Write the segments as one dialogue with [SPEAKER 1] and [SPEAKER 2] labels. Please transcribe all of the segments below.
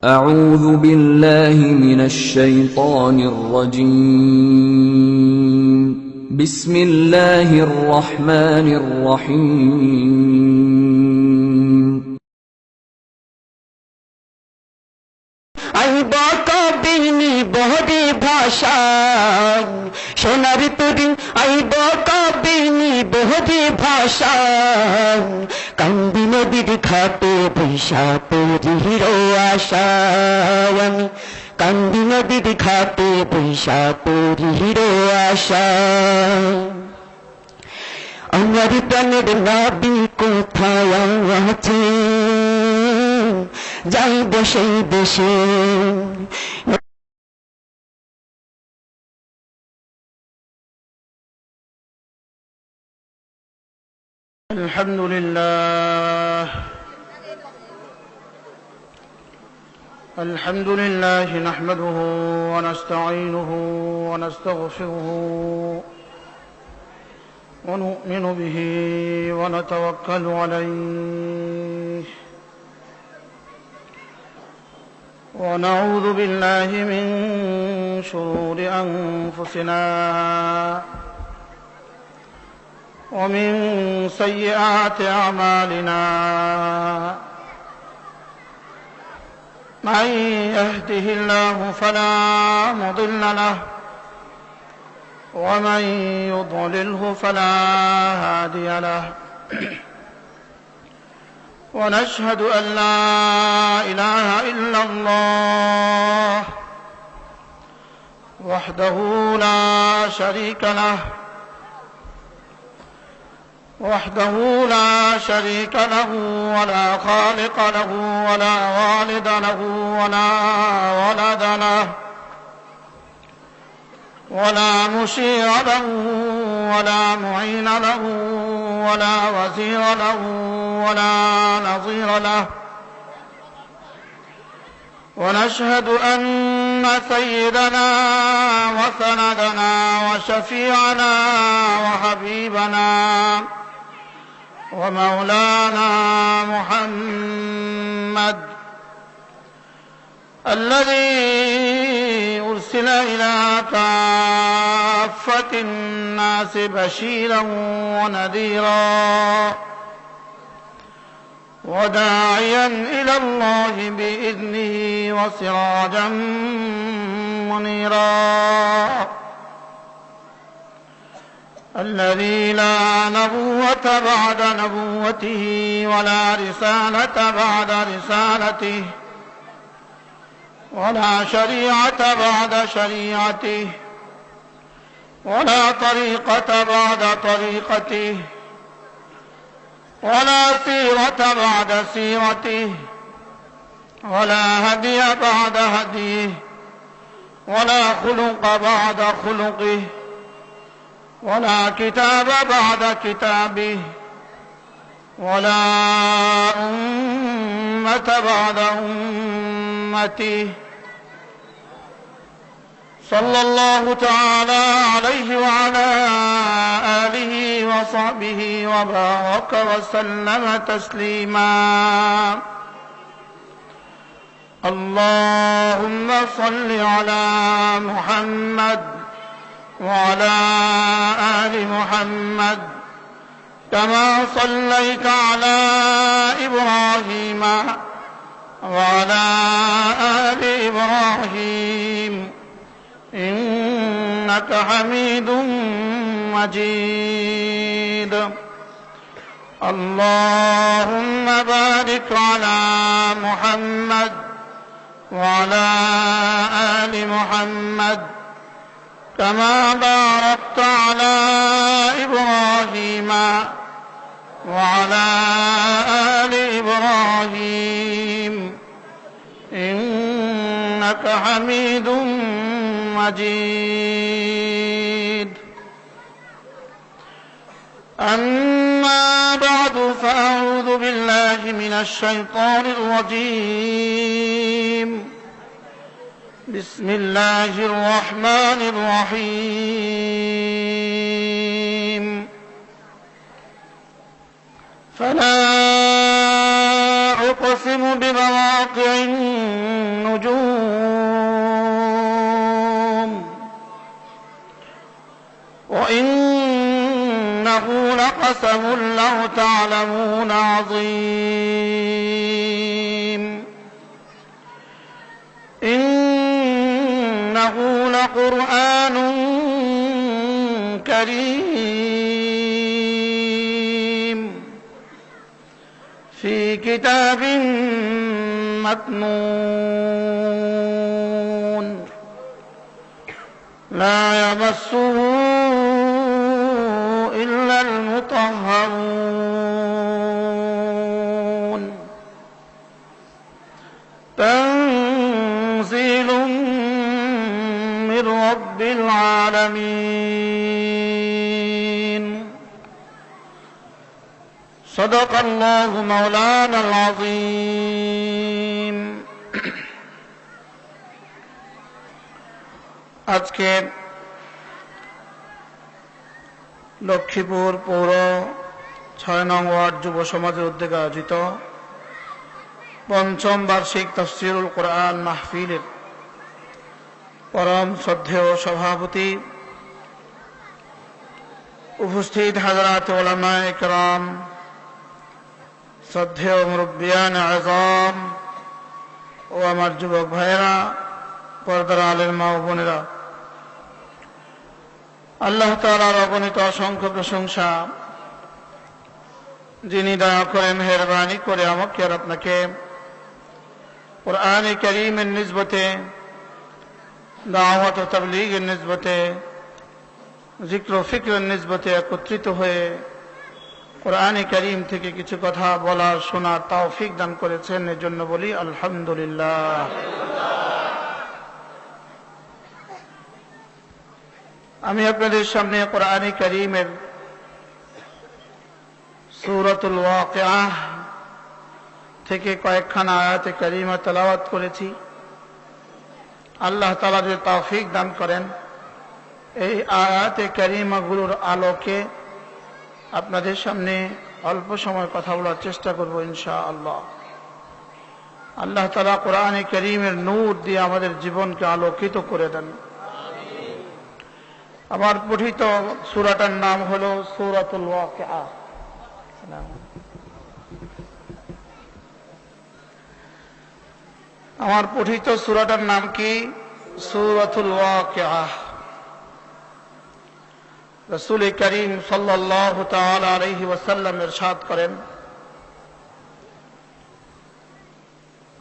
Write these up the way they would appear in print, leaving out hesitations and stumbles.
[SPEAKER 1] أعوذ بالله من الشيطان الرجيم. بسم الله الرحمن الرحيم.
[SPEAKER 2] আইব কবিনী বহরি ভাষা সোনার তুরি আইব কবিনী বহরি ভাষা কান্দি নদীর ঘাটে বৈশা তোর আশা আমি কান্দি নদীর ঘাটে বৈশা তোর আশা আমার প্রাণের নবী কোথায় আছে যাইব সেই দেশে
[SPEAKER 3] الحمد لله نحمده ونستعينه ونستغفره ونؤمن به ونتوكل عليه ونعوذ بالله من شرور أنفسنا ومن سيئات أعمالنا من يهده الله فلا مضل له ومن يضلله فلا هادي له ونشهد أن لا إله إلا الله وحده لا شريك له ولا خالق له ولا والد له ولا ولد له ولا مشيع له ولا معين له ولا وزير له ولا نظير له ونشهد أن سيدنا وسندنا وشفيعنا وحبيبنا ومولانا محمد الذي أرسل إلى كافة الناس بشيرا ونذيرا وداعيا إلى الله بإذنه وسراجا منيرا الذي لا نبوة بعد نبوته ولا رسالة بعد رسالته ولا شريعة بعد شريعته ولا طريقة بعد طريقته ولا سيرة بعد سيرته ولا هدي بعد هديه ولا خلق بعد خلقه ولا كتاب بعد كتابه ولا أمة بعد أمته صلى الله تعالى عليه وعلى آله وصحبه وبارك وسلم تسليما اللهم صل على محمد وعلى آل محمد كما صليت على إبراهيم وعلى آل إبراهيم إنك حميد مجيد اللهم بارك على محمد وعلى آل محمد كما باركت على إبراهيم وعلى آل إبراهيم إنك حميد مجيد أما بعد فأعوذ بالله من الشيطان الرجيم بسم الله الرحمن الرحيم فلا أقسم بمواقع قسم لو تعلمون عظيم إنه لقرآن كريم في كتاب مكنون لا يمسه إلا المطهرون تنزيل من رب العالمين صدق الله مولانا العظيم আজকে লক্ষ্মীপুর পৌর ৬ নং ওয়ার্ড যুব সমাজের উদ্যোগে আয়োজিত পঞ্চম বার্ষিক তাফসীরুল কোরআন মাহফিলের পরম শ্রদ্ধেয় সভাপতি, উপস্থিত হাজরাত উলামায়ে কেরাম, শ্রদ্ধেয় মুরব্বিয়ান আযম ও আমার যুবক ভাইয়েরা, পর্দার আলের মা ও বোনেরা, আল্লাহ তাআলার অগণিত অসংখ্য প্রশংসা, যিনি দয়া করে মেহেরবানি করে আমাকে আর আপনাকে কোরআনে কারীমের নিসবতে, দাওয়াত ও তাবলীগের নিসবতে, জিক্র ও ফিক্রের নিসবতে একত্রিত হয়ে কোরআনে কারীম থেকে কিছু কথা বলার শোনার তৌফিক দান করেছেন। এর জন্য বলি আলহামদুলিল্লাহ। আমি আপনাদের সামনে কোরআনে কারীমের সূরাতুল ওয়াকিআহ থেকে কয়েকখানা আয়াতে কারীমা তেলাওয়াত করেছি। আল্লাহ তাআলা যদি তৌফিক দান করেন, এই আয়াতে কারীমাগুলোর আলোকে আপনাদের সামনে অল্প সময় কথা বলার চেষ্টা করব ইনশাআল্লাহ। আল্লাহ তাআলা কোরআনে কারীমের নূর দিয়ে আমাদের জীবনকে আলোকিত করে দেন। আমার পঠিত সূরাটার নাম হলো সূরাতুল ওয়াকিআহ। আমার পঠিত সূরাটার নাম কি? সূরাতুল ওয়াকিআহ। রাসূল করিম সাল্লাল্লাহু তাআলা আলাইহি ওয়াসাল্লাম ইরশাদ করেন,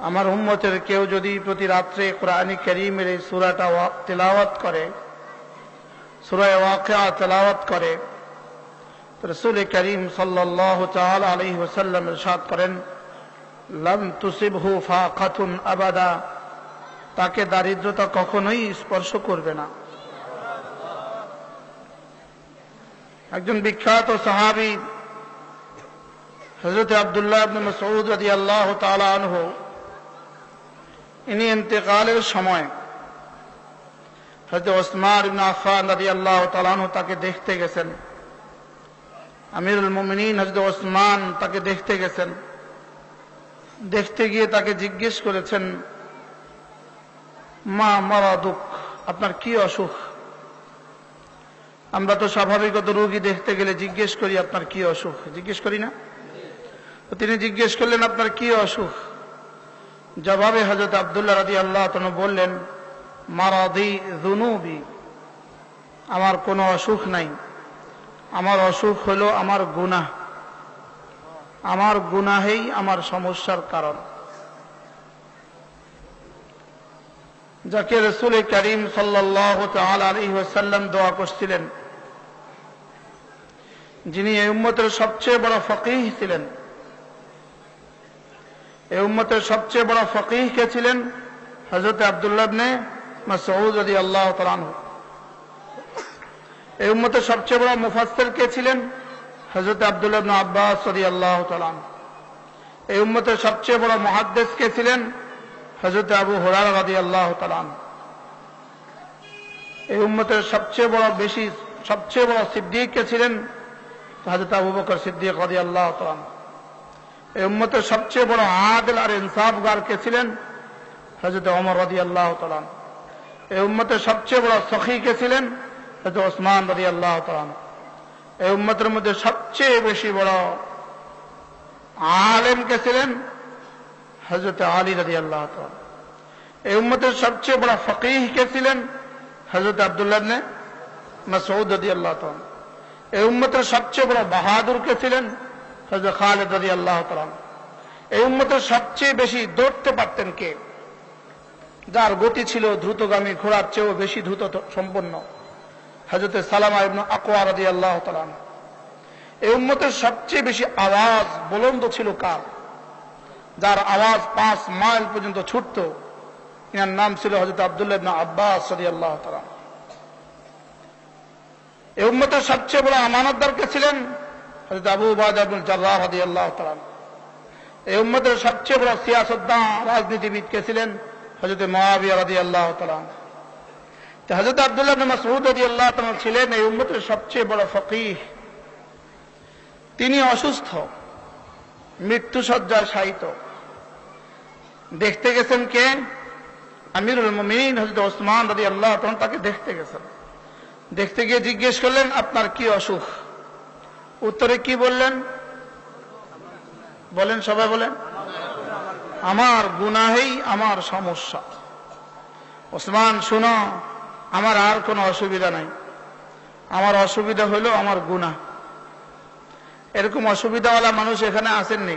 [SPEAKER 3] আমার উম্মতের কেউ যদি প্রতি রাত্রে কোরআনে কারীমের এই সূরাটা তেলাওয়াত করে, সূরা ওয়াকিআহ তেলাওয়াত করে, তো রাসূল করিম সাল্লাল্লাহু তাআলা আলাইহি ওয়াসাল্লাম ইরশাদ করেন, লাম তুসিবহু ফাকাতুন আবাদা, তাকে দারিদ্রতা কখনোই স্পর্শ করবে না। একজন বিখ্যাত সাহাবী হযরত আব্দুল্লাহ ইবনে মাসউদ রাদিয়াল্লাহু তাআলা আনহু, ইনি ইন্তেকালের সময় হযরত ওসমান ইবনে আফফান রাদিয়াল্লাহু তাআলা আনহু তাকে দেখতে গেছেন। আমিরুল মুমিনিন হযরত ওসমান তাকে দেখতে গেছেন। দেখতে গিয়ে তাকে জিজ্ঞেস করেছেন, মা মারাদুক, আপনার কি অসুখ? আমরা তো স্বাভাবিকত রোগী দেখতে গেলে জিজ্ঞেস করি আপনার কি অসুখ, জিজ্ঞেস করি না? তো তিনি জিজ্ঞেস করলেন আপনার কি অসুখ? জবাবে হযরত আব্দুল্লাহ রাদিয়াল্লাহু তাআলা বললেন, মারাদি যুনুবি, আমার কোনো অসুখ নাই, আমার অসুখ হলো আমার গুনাহ, আমার গুনাহেই আমার সমস্যার কারণ। যাকে রাসূল করিম সাল্লাল্লাহু তাআলা আলাইহি ওয়াসাল্লাম দোয়া করছিলেন, যিনি এই উম্মতের সবচেয়ে বড় ফকিহ ছিলেন। এই উম্মতের সবচেয়ে বড় ফকিহ কে ছিলেন? হযরত আব্দুল্লাহ ইবনে মাসউদ রাদিয়াল্লাহু তাআলা আনহু। এই উম্মতের সবচেয়ে বড় মুফাসসির কে ছিলেন? হযরত আব্দুল্লাহ ইবনে আব্বাস রাদিয়াল্লাহু তাআলা আনহু। এই উম্মতের সবচেয়ে বড় মুহাদ্দিস কে ছিলেন? হযরত আবু হুরায়রা রাদিয়াল্লাহু তাআলা আনহু। এই উম্মতের সবচেয়ে বড় সিদ্দিক কে ছিলেন? হযরত আবু বকর সিদ্দিক রাদিয়াল্লাহু তাআলা আনহু। এই উম্মতের সবচেয়ে বড় আদিল আর ইনসাফগার কে ছিলেন? হযরত ওমর রাদিয়াল্লাহু তাআলা আনহু। এই উম্মতের সবচেয়ে বড় সখী কে ছিলেন? হযরত ওসমান রাদিয়াল্লাহু তাআলা আনহু। এই উম্মতের মধ্যে সবচেয়ে বেশি বড় আলেম কে ছিলেন? হযরত আলী রাদিয়াল্লাহু তাআলা। এই উম্মতের সবচেয়ে বড় ফকিহ কে ছিলেন? হযরত আব্দুল্লাহ ইবনে মাসউদ রাদিয়াল্লাহু তাআলা। এই উম্মতের সবচেয়ে বড় বাহাদুর কে ছিলেন? হযরত খালিদ রাদিয়াল্লাহু তাআলা। এই উম্মতের সবচেয়ে বেশি দৌড়তে পারতেন কে? যার গতি ছিল দ্রুতগামী ঘোড়ার চেয়েও বেশি দ্রুত সম্পন্ন, হযরত সালামা ইবনে আকওয়া রাদিয়াল্লাহু তাআলা। এই উম্মতের সবচেয়ে বেশি আওয়াজ বুলন্দ ছিল কার? যার আওয়াজ 5 মাইল পর্যন্ত ছুটত, এর নাম ছিল হযরত আব্দুল্লাহ ইবনে আব্বাস রাদিয়াল্লাহু তাআলা। এই উম্মতের সবচেয়ে বড় আমানতদার কে ছিলেন? হযরত আবু উবাইদা ইবনে জাররাহ রাদিয়াল্লাহু তাআলা। এই উম্মতের সবচেয়ে বড় সিয়াসতদান রাজনীতিবিদ কে ছিলেন? হযরত মুআবিয়া রাদিয়াল্লাহু তাআলা। তো হযরত আব্দুল্লাহ ইবনে মাসউদ রাদিয়াল্লাহু তাআলা ছিলেন এই উম্মতের সবচেয়ে বড় ফকিহ। তিনি অসুস্থ, মৃত্যুশয্যায় শায়িত। দেখতে গেছেন কে? আমিরুল মুমিনিন হযরত ওসমান রাদিয়াল্লাহু তাআলা তাকে দেখতে গেছেন। দেখতে গিয়ে জিজ্ঞেস করলেন, আপনার কি অসুখ? উত্তরে কি বললেন? বলেন, সবাই বলেন। আমার গুনাহেই আমার সমস্যা। ওসমান, শোনো, আমার আর কোনো অসুবিধা নাই, আমার অসুবিধা হলো আমার গুনাহ। এরকম অসুবিধাওয়ালা মানুষ এখানে আসেননি?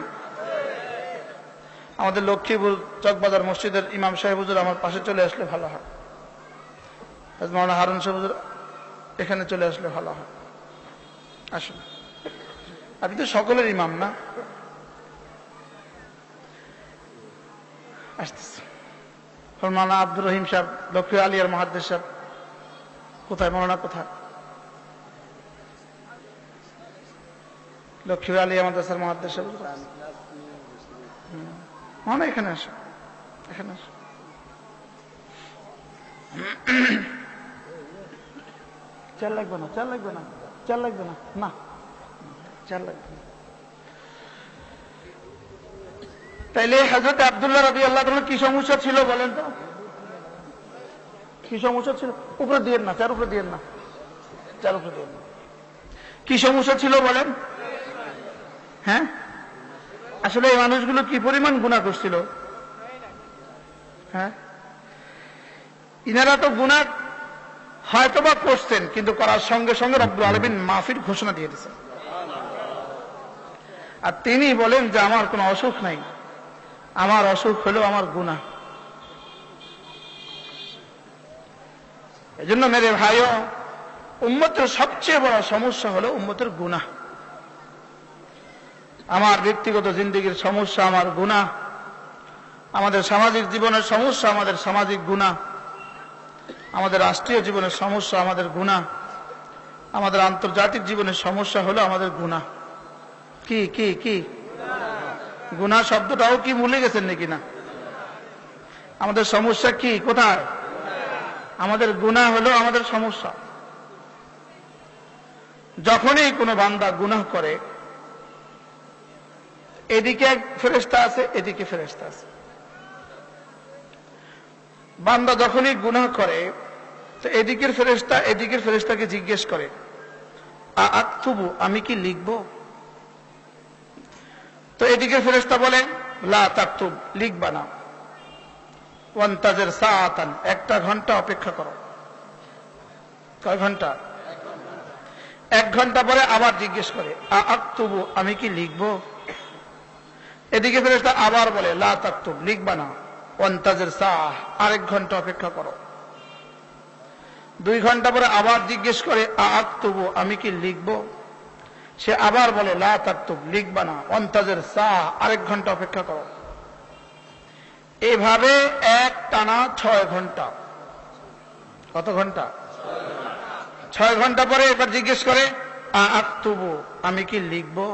[SPEAKER 3] আমাদের লক্ষ্মীপুর চকবাজার মসজিদের ইমাম সাহেব হুজুর আমার পাশে চলে আসলে ভালো হয়। মাওলানা হারুন সাহেব হুজুর এখানে চলে আসলে ভালো হয়। আসুন, আপনি তো সকলের ইমাম না? আসতেছে মাওলানা আব্দুর রহিম সাহেব, লক্ষ্মী আলিয়ার মুহাদ্দিস সাহেব কোথায়? মাওলানা কোথায়? লক্ষ্মী আলিয়া মাদ্রাসার মুহাদ্দিস সাহেব মাওলানা এখানে আসো, এখানে আসো। চাল লাগবে না, চাল লাগবে না, চাল লাগবে না, না চাল লাগবে না। তাইলে হযরত আব্দুল্লাহ রাদিয়াল্লাহু তাআলা কি সমস্যা ছিল বলেন তো? কি সমস্যা ছিল? উপরে দিয়েন না, চার উপরে দিয়েন না, চার উপরে দিয়েন না। কি সমস্যা ছিল বলেন? হ্যাঁ, আসলে এই মানুষগুলো কি পরিমাণ গুনাহ করছিল? হ্যাঁ, ইনারা তো গুনাহ হয়তোবা করছেন, কিন্তু করার সঙ্গে সঙ্গে রব্বুল আলামিন মাফির ঘোষণা দিয়ে দিয়েছেন। আর তিনি বলেন যে আমার কোনো অসুখ নাই, আমার অসুখ হলো আমার গুনাহ। এই জন্য মেরে ভাইও, উম্মতের সবচেয়ে বড় সমস্যা হলো উম্মতের গুনাহ। আমার ব্যক্তিগত জিন্দেগির সমস্যা আমার গুনাহ, আমাদের সামাজিক জীবনের সমস্যা আমাদের সামাজিক গুনাহ, আমাদের রাষ্ট্রীয় জীবনের সমস্যা আমাদের গুনাহ, আমাদের আন্তর্জাতিক জীবনের সমস্যা হলো আমাদের গুনাহ। কি কি কি? গুনাহ শব্দটাও কি ভুলে গেছেন নাকি? না, আমাদের সমস্যা কি? কোথায়? আমাদের গুনাহ হলো আমাদের সমস্যা। যখনই কোনো বান্দা গুনাহ করে, এদিকে এক ফেরেশতা আছে, এদিকে ফেরেশতা আছে। বান্দা যখনই গুনাহ করে, তো এদিকের ফেরেশতা এদিকের ফেরেশতাকে জিজ্ঞেস করে, আক্তুবু, আমি কি লিখবো? তো এদিকের ফেরেশতা বলে, লা তাকতুব, লিখবা না। ওয়ান্তাজির সাআতান, 1 ঘন্টা অপেক্ষা করো। কয় ঘন্টা? 1 ঘন্টা পরে আবার জিজ্ঞেস করে, আক্তুবু, আমি কি লিখবো? এদিকে ফেরেশতা আবার বলে, লা তাকতুব, লিখবা না। ওয়ান্তাজির সাআহ, 1 ঘন্টা অপেক্ষা করো। 2 ঘন্টা পরে আবার জিজ্ঞেস করে, আক্তুবু, আমি কি লিখবো? সে আবার বলে, লা তাকতুব, লিখবা না। ওয়ান্তাজির সাআহ, 1 ঘন্টা অপেক্ষা করো। এভাবে এক টানা 6 ঘন্টা। কত ঘন্টা? 6 ঘন্টা পরে এবার জিজ্ঞেস করে, আক্তুবু, আমি কি লিখবো?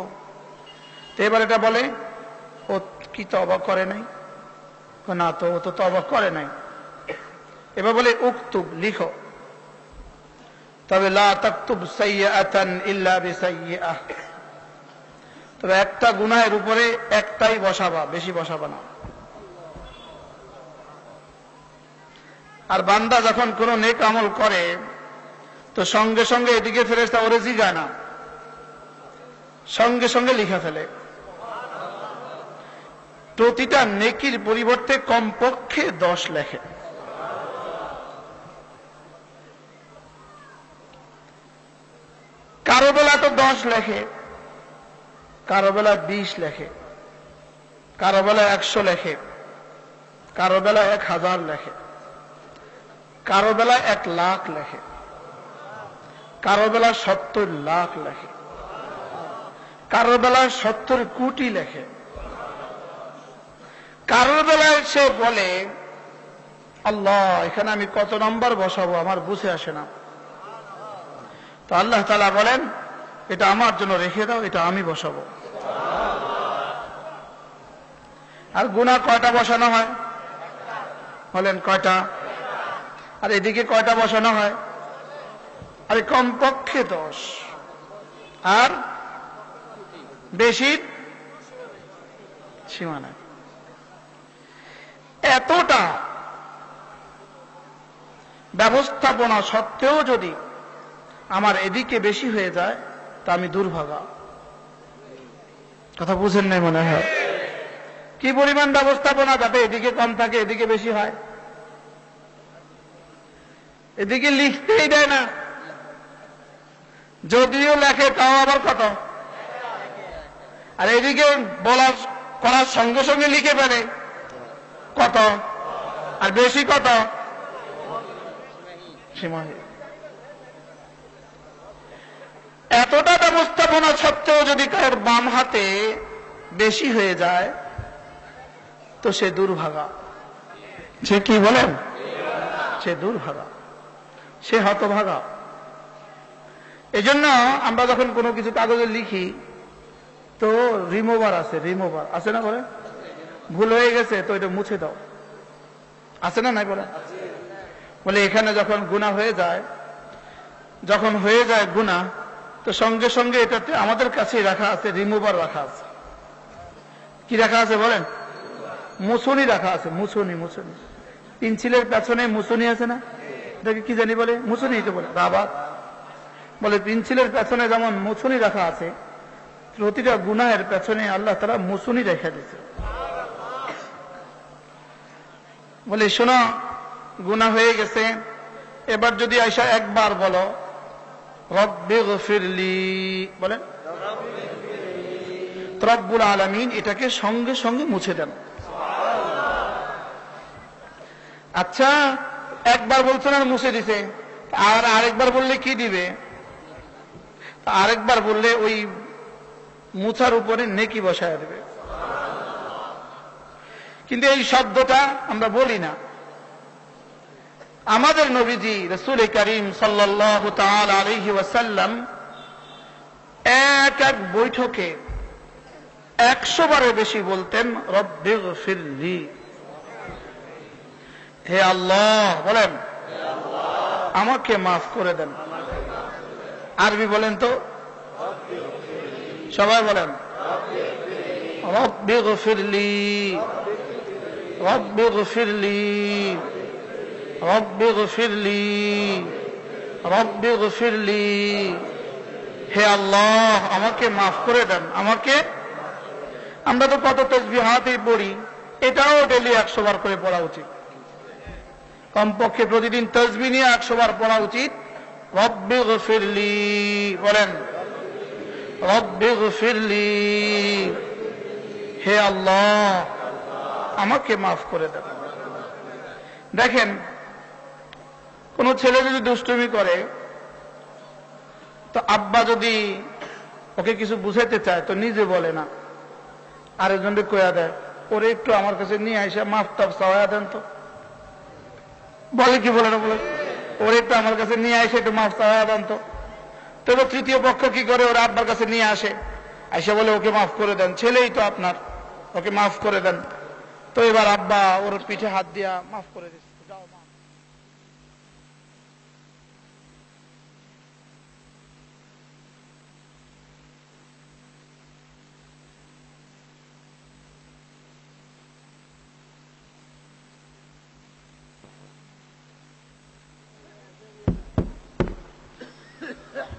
[SPEAKER 3] তো এবার এটা বলে, ও কি তওবা করে নাই? না তো, ও তো তওবা করে নাই। এবার বলে, উকতুব, লিখো। তবে লা তাকতুব সাইয়্যাতান ইল্লা বিসাইয়্যাহ, তবে একটা গুনাহের উপরে একটাই বসাবা, বেশি বসাবা না। আর বান্দা যখন কোন নেক আমল করে, তো সঙ্গে সঙ্গে এদিকে ফেরেশতা ওরে জিগায় না, সঙ্গে সঙ্গে লিখে ফেলে। প্রতিটা নেকির পরিবর্তে কমপক্ষে 10 লেখে। কারো বেলা তো 10 লেখে, কারো বেলা 20 লেখে, কারো বেলা 100 লেখে, কারো বেলা 1000 লেখে, কারো বেলা 1 লাখ লেখে, কারো বেলা 70 লাখ লেখে, কারো বেলা 70 কোটি লেখে। কারোর বেলায় সে বলে, আল্লাহ এখানে আমি কত নম্বর বসাবো আমার বুঝে আসে না। তো আল্লাহ তাআলা বলেন, এটা আমার জন্য রেখে দাও, এটা আমি বসাবো। আর গুনাহ কয়টা বসানো হয় বলেন? কয়টা? আর এদিকে কয়টা বসানো হয়? আরে কমপক্ষে 10, আর বেশি সীমানা। এতটা ব্যবস্থাপনা সত্ত্বেও যদি আমার এদিকে বেশি হয়ে যায় তা আমি দুর্ভাগা। কথা বুঝেন নাই মনে হয়? কি পরিমাণ ব্যবস্থাপনা যাতে এদিকে কম থাকে এদিকে বেশি হয়। এদিকে লিখতেই দেয় না, যদিও লেখে তাও আবার কত। আর এদিকে বলার করার সঙ্গে সঙ্গে লিখে ফেলে কত, আর বেশি কত, সীমাহীন। এতটা ব্যবস্থাপনা সত্ত্বেও যদি কারোর বাম হাতে বেশি হয়ে যায় তো সে দুর্ভাগা। সে কি বলেন? সে দুর্ভাগা, সে হতভাগা। এজন্য আমরা যখন কোনো কিছু কাগজে লিখি তো রিমুভার আছে, রিমুভার আছে না? বলে ভুল হয়ে গেছে তো এটা মুছে দাও, আছে না? নাই বলে? বলে এখানে যখন গুনাহ হয়ে যায়, যখন হয়ে যায় গুনাহ, তো সঙ্গে সঙ্গে এটাতে আমাদের কাছে রাখা আছে, রিমুভার রাখা আছে। কি রাখা আছে বলেন? মুছুনি রাখা আছে। মুছুনি, মুছুনি। পেন্সিলের পেছনে মুছুনি আছে না? এটাকে কি জানি বলে? মুছুনি তো বলে। বাবা বলে পেন্সিলের পেছনে যেমন মুছুনি রাখা আছে, প্রতিটা গুনাহের পেছনে আল্লাহ তাআলা মুছুনি রেখে দিয়েছে। বলে শোনো, গুনাহ হয়ে গেছে, এবার যদি আয়েশা একবার বলো রব্বিগফিরলি, বলেন রব্বুল আলামিন এটাকে সঙ্গে সঙ্গে মুছে দেন। আচ্ছা, একবার বলছেন আর মুছে দিছে, আর আরেকবার বললে কি দিবে? আরেকবার বললে ওই মুছার উপরে নেকি বসায় দেবে। কিন্তু এই শব্দটা আমরা বলি না। আমাদের নবীজি রাসূল করিম সাল্লাল্লাহু তাআলা আলাইহি ওয়াসাল্লাম এক এক বৈঠকে 100 বারের বেশি বলতেন রব্বিগফিরলি, হে আল্লাহ, বলেন আমাকে মাফ করে দেন। আরবি বলেন তো সবাই, বলেন রব্বিগফিরলি, রব্বিগফিরলি, রব্বিগফিরলি, রব্বিগফিরলি, হে আল্লাহ আমাকে মাফ করে দেন, আমাকে। আমরা তো কত তাসবিহাতই পড়ি, এটাও ডেইলি 100 বার করে পড়া উচিত। কমপক্ষে প্রতিদিন তাসবিহ নিয়ে 100 বার পড়া উচিত। রব্বিগফিরলি, বলেন রব্বিগফিরলি, হে আল্লাহ আমাকে মাফ করে দেন। দেখেন, কোন ছেলে যদি দুষ্টুমি করে তো আব্বা যদি ওকে কিছু বুঝাইতে চায় তো নিজে বলে না, আরেকজনকে কইয়া দেয়, ওরে একটু আমার কাছে নিয়ে আইসা মাফ টাফ চাওয়া দেন তো। বলে কি বলে না? বলে ওরে একটু আমার কাছে নিয়ে আসে, একটু মাফ চাওয়া দেন তো। তবে তৃতীয় পক্ষ কি করে? ওরা আব্বার কাছে নিয়ে আসে, আইসা বলে ওকে মাফ করে দেন, ছেলেই তো আপনার, ওকে মাফ করে দেন। তো এবার আব্বা ওর পিঠে হাত দিয়া মাফ করে দিচ্ছে, যাও মা।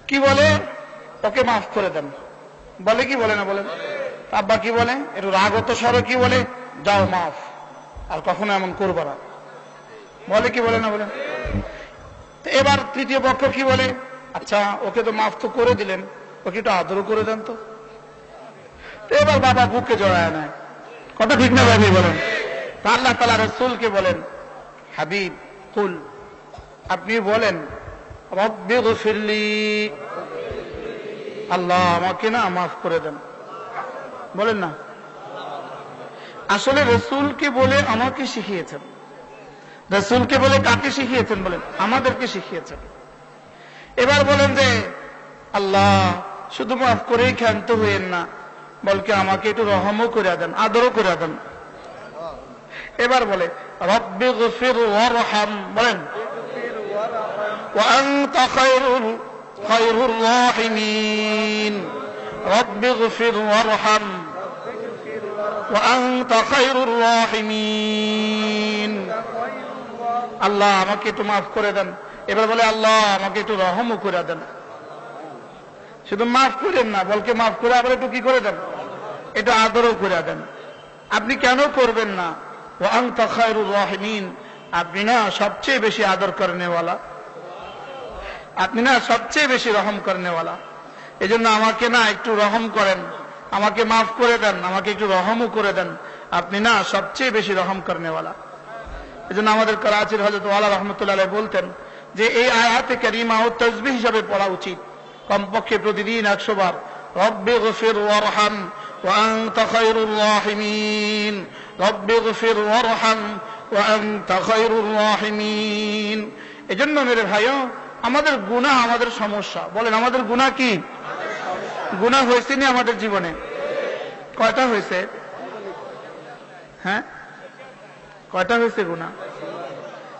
[SPEAKER 3] কি বলে? ওকে মাফ করে দেন। বলে কি বলে না বলেন? আব্বা কি বলে? একটু রাগত স্বরে কি বলে? যাও মাফ, আর কখনো এমন করবা না। বলে কি বলে না বলেন? এবার তৃতীয় পক্ষ কি বলে? আচ্ছা ওকে তো মাফ তো করে দিলেন, ওকে একটু আদরও করে দেন তো। এবার বাবা বুকে জড়ায় নেয়। কথা ঠিক না ভাবি বলেন? আল্লাহ তাআলা রাসূলকে বলেন, হাবিব কুল, আপনি বলেন রব্বি গফিরলি, আল্লাহ আমাকে না মাফ করে দেন। বলেন না। আসলে রাসূলকে বলে আমাকে শিখিয়েছেন। রাসূলকে বলে কাকে শিখিয়েছেন বলেন? আমাদেরকে শিখিয়েছেন। এবার বলেন যে আল্লাহ শুধু মাফ করেই ক্ষান্ত হইেন না, বলকে আমাকে একটু রহমও করে দেন, আদরও করে দেন। এবার বলে রব্বি গফির ওয়ারহাম, বলেন ওয়া আনতা খায়রুর রাহিমিন, রব্বি গফির ওয়ারহাম ওয়া আনতা খায়রুর রাহিমিন। আল্লাহ আমাকে একটু মাফ করে দেন। এবার বলে আল্লাহ আমাকে একটু রহমও করে দেন। শুধু মাফ করেন না, বলকে মাফ করে আবার একটু কি করে দেন? একটু আদরও করে দেন। আপনি কেন করবেন না? ওয়া আনতা খায়রুর রাহিমিন, আপনি না সবচেয়ে বেশি আদর করনেওয়ালা, আপনি না সবচেয়ে বেশি রহম করনেওয়ালা। এই জন্য আমাকে না একটু রহম করেন, আমাকে মাফ করে দেন, আমাকে একটু রহমও করে দেন। আপনি না সবচেয়ে বেশি রহম করনেওয়ালা। এই জন্য আমাদের করাচির হযরত ওয়ালা রহমতুল্লাহ আলাইহি বলতেন যে এই আয়াতে কারিমা ও তাসবিহ হিসাবে পড়া উচিত, কমপক্ষে প্রতিদিন 100 বার। রব্বি গফির ওয়ারহাম ওয়া আনতা খায়রুর রাহিমিন, রব্বি গফির ওয়ারহাম ওয়া আনতা খায়রুর রাহিমিন। এজন্য মেরে ভাইও, আমাদের গুনাহ আমাদের সমস্যা। বলেন আমাদের গুনাহ কি? গুনাহ হয়েছে না আমাদের জীবনে? কয়টা হয়েছে? হ্যাঁ, কয়টা হয়েছে গুনাহ?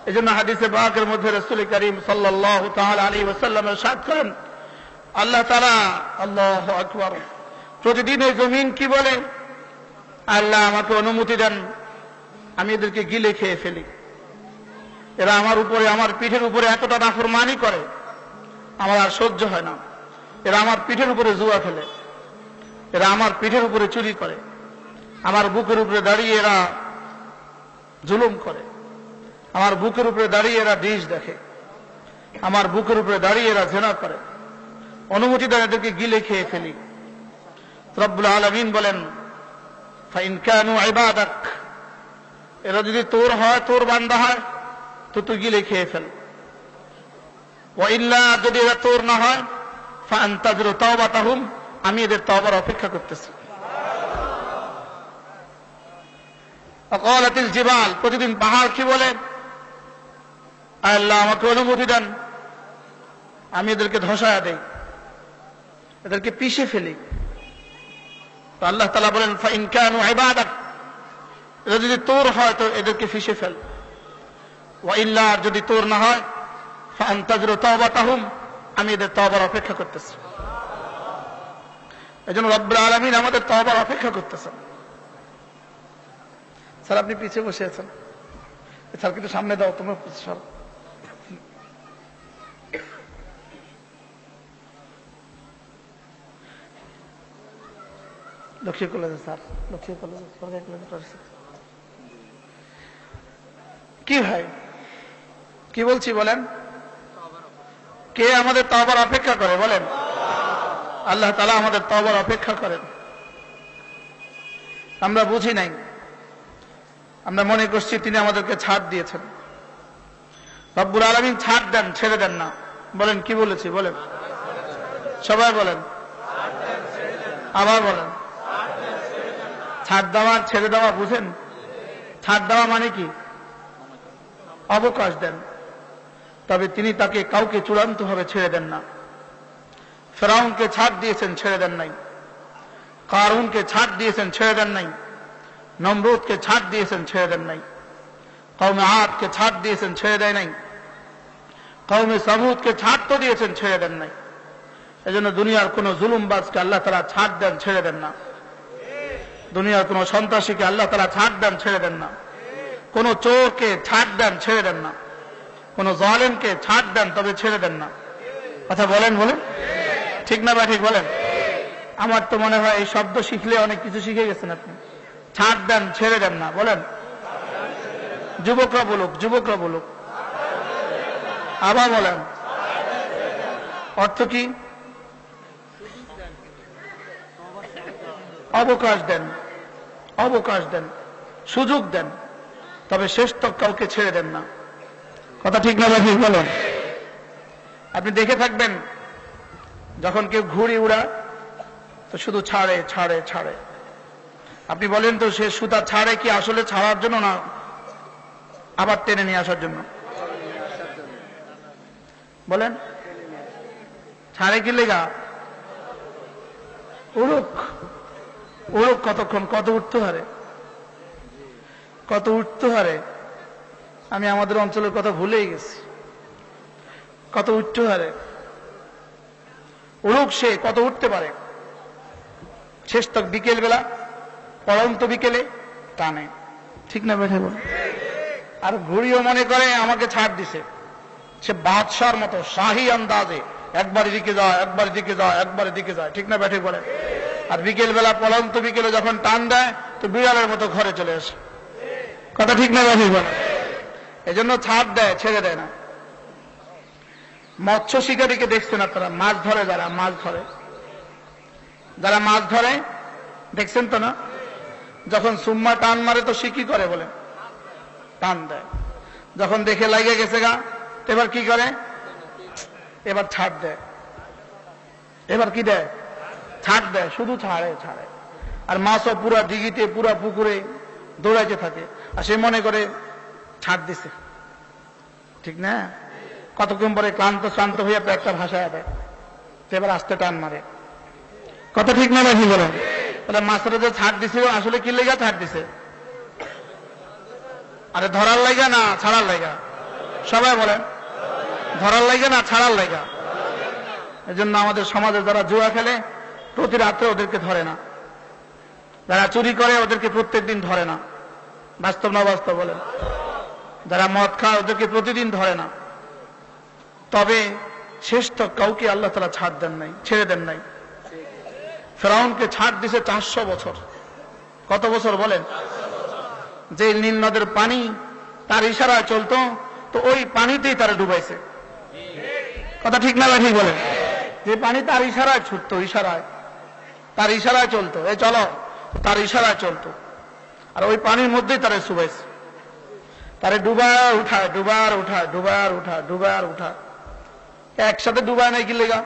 [SPEAKER 3] এজন্য হাদিসে পাকের মধ্যে রাসূল করিম সাল্লাল্লাহু তাআলা আলাইহি ওয়াসাল্লাম ইরশাদ করেন, আল্লাহ তাআলা, আল্লাহু আকবার, প্রতিদিন এই জমিন কি বলে? আল্লাহ আমাকে অনুমতি দেন, আমি এদেরকে গিলে খেয়ে ফেলি। এরা আমার উপরে, আমার পিঠের উপরে এতটা নাফরমানি করে, আমার আর সহ্য হয় না। এরা আমার পিঠের উপরে জুয়া খেলে, এরা আমার পিঠের উপরে চুরি করে, আমার বুকের উপরে দাঁড়িয়ে এরা জুলুম করে, আমার বুকের উপরে দাঁড়িয়ে এরা ডিশ দেখে, আমার বুকের উপরে দাঁড়িয়ে এরা জিনা করে। অনুমতি দেন এদেরকে গিলে খেয়ে ফেলি। রব্বুল আলামিন বলেন, ফাইন কানু ইবাদাক, এরা যদি তোর হয়, তোর বান্দা হয়, তো তুই গিলে খেয়ে ফেল। ওয়া ইল্লা, যদি এরা তোর না হয়, ফাআনতাযিরু তাওবাতাহুম, আমি এদের তওবার অপেক্ষা করতেছি। ওয়াকালাতিল জিবাল, প্রতিদিন পাহাড় কি বলে? আল্লাহ আমাকে অনুমতি দেন, আমি এদেরকে ধসায়া দেই, এদেরকে পিষে ফেলি। তো আল্লাহ তাআলা বলেন, ফাইন কানু ইবাদাক, এরা যদি তোর হয় তো এদেরকে পিষে ফেল। ওয়া ইল্লা, যদি তোর না হয়, ফাআনতাযিরু তাওবাতাহুম, আমি এদের তওবার অপেক্ষা করতেছি। এজন্য রব্বুল আলামিন আমাদের তওবার অপেক্ষা করতেছেন। স্যার আপনি পিছে বসে আছেন, স্যার কিন্তু সামনে দাও, তোমরা সর। লক্ষ্মী কলেজে স্যার, লক্ষ্মী কলেজে, সরকারি কলেজে। কি ভাই কি বলছি বলেন? কে আমাদের তওবার অপেক্ষা করে বলেন? আল্লাহ তাআলা আমাদের তওবার অপেক্ষা করেন। আমরা বুঝি নাই, আমরা মনে করছি তিনি আমাদেরকে ছাড় দিয়েছেন। রব্বুল আলামিন ছাড় দেন, ছেড়ে দেন না। বলেন কি বলেছি বলেন? সবাই বলেন, আবার বলেন। ছাড় দেওয়া ছেড়ে দেওয়া বুঝেন? ছাড় দেওয়া মানে কি? অবকাশ দেন, তবে তিনি তাকে কাউকে চূড়ান্তভাবে ছেড়ে দেন না। ফেরাউনকে ছাড় দিয়েছেন, ছেড়ে দেন নাই। কারুনকে ছাড় দিয়েছেন, ছেড়ে দেন নাই। নমরুদকে ছাড় দিয়েছেন, ছেড়ে দেন নাই। কওমে আদকে ছাড় দিয়েছেন, ছেড়ে দেয় নাই। কওমে সামুদকে ছাড় তো দিয়েছেন, ছেড়ে দেন নাই। এজন্য দুনিয়ার কোন জুলুমবাজকে আল্লাহ তাআলা ছাড় দেন, ছেড়ে দেন না। দুনিয়ার কোন সন্ত্রাসীকে আল্লাহ তাআলা ছাড় দেন, ছেড়ে দেন না। কোন চোরকে ছাড় দেন, ছেড়ে দেন না। কোন জালেমকে ছাড় দেন, তবে ছেড়ে দেন না। কথা বলেন বলেন, ঠিক না বা ঠিক বলেন? আমার তো মনে হয় এই শব্দ শিখলে অনেক কিছু শিখে গেছেন আপনি। ছাড় দেন, ছেড়ে দেন না, বলেন। যুবকরা বলুক, যুবকরা বলুক, আবার বলেন। অর্থ কি? অবকাশ দেন, অবকাশ দেন, সুযোগ দেন, তবে শেষ তক কাউকে ছেড়ে দেন না। কথা ঠিক না ঠিক বলেন? আপনি দেখে থাকবেন যখন কেউ ঘুড়ি উড়ায় তো শুধু ছাড়ে ছাড়ে ছাড়ে। আপনি বলেন তো সে সুতা ছাড়ে কি আসলে ছাড়ার জন্য, না আবার টেনে নিয়ে আসার জন্য? বলেন, ছাড়ে কি লেগা? উড়ুক, উড়ুক কতক্ষণ, কত উঠতে পারে, কত উঠতে পারে। আমি আমাদের অঞ্চলের কথা ভুলেই গেছি, কত উঠতে পারে। উড়ুক, সে কত উঠতে পারে। শেষ তক বিকেল বেলা, পড়ন্ত বিকেলে টানে, ঠিক না বেঠে বল? আর ঘুড়িও মনে করে আমাকে ছাড় দিছে, সে বাদশার মতো শাহী আন্দাজে একবার দিকে যায়, একবার দিকে যায়, একবার দিকে যায়, ঠিক না বেঠে বলে? আর বিকেল বেলা, পড়ন্ত বিকেলে যখন টান দেয় তো বিড়ালের মতো ঘরে চলে আসে। কথা ঠিক না বেঠে বলে? এই জন্য ছাড় দেয়, ছেড়ে দেয় না। মৎস্য শিকারীকে দেখছেন আপনারা? মাছ ধরে, যারা মাছ ধরে, যারা মাছ ধরে দেখছেন তো না? যখন সুম্মা টান মারে তো সে কি করে বলে? টান দেয়। যখন দেখে লাগে গেছে গা, এবার কি করে? এবার ছাড় দেয়। এবার কি দেয়? ছাড় দেয়, শুধু ছাড়ে ছাড়ে। আর মাছও পুরা দিঘিতে, পুরা পুকুরে দৌড়াইতে থাকে, আর সে মনে করে ছাড় দিছে, ঠিক না? কতক্ষণ পরে ক্লান্ত শ্রান্ত হয়ে একটা ভাষায় দেয়, এবার আস্তে টান মারে। কথা ঠিক না ভাই বলেন? তাহলে মাছটা যে ছাড় দিছিল আসলে কি লেগা ছাড় দিছে? আরে ধরার লাইগা না ছাড়ার লাইগা? সবাই বলেন, ধরার লাইগা না ছাড়ার লাইগা? এই জন্য আমাদের সমাজে যারা জুয়া খেলে প্রতি রাত্রে ওদেরকে ধরে না, যারা চুরি করে ওদেরকে প্রত্যেকদিন ধরে না। বাস্তব না বাস্তব বলেন? যারা মদ খায় ওদেরকে প্রতিদিন ধরে না। তবে শেষ তক কাউকে আল্লাহ তাআলা ছাড় দেন নাই, ছেড়ে দেন নাই। ফেরাউনকে ছাড় দিছে 400 বছর। কত বছর বলেন? যে নীল নদের পানি তার ইশারায় চলতো, তো ওই পানিতেই তারা ডুবাইছে। কথা ঠিক না ঠিক বলেন? যে পানি তার ইশারায় ছুটতো, ইশারায়, তার ইশারায় চলতো, এই চলো, তার ইশারায় চলতো, আর ওই পানির মধ্যেই তারা চুবাইছে। তারে ডুবার উঠায়, ডুবার উঠায়, ডুবার উঠায়, ডুবার উঠায়। একসাথে ডুবায় নাই কি লেগা?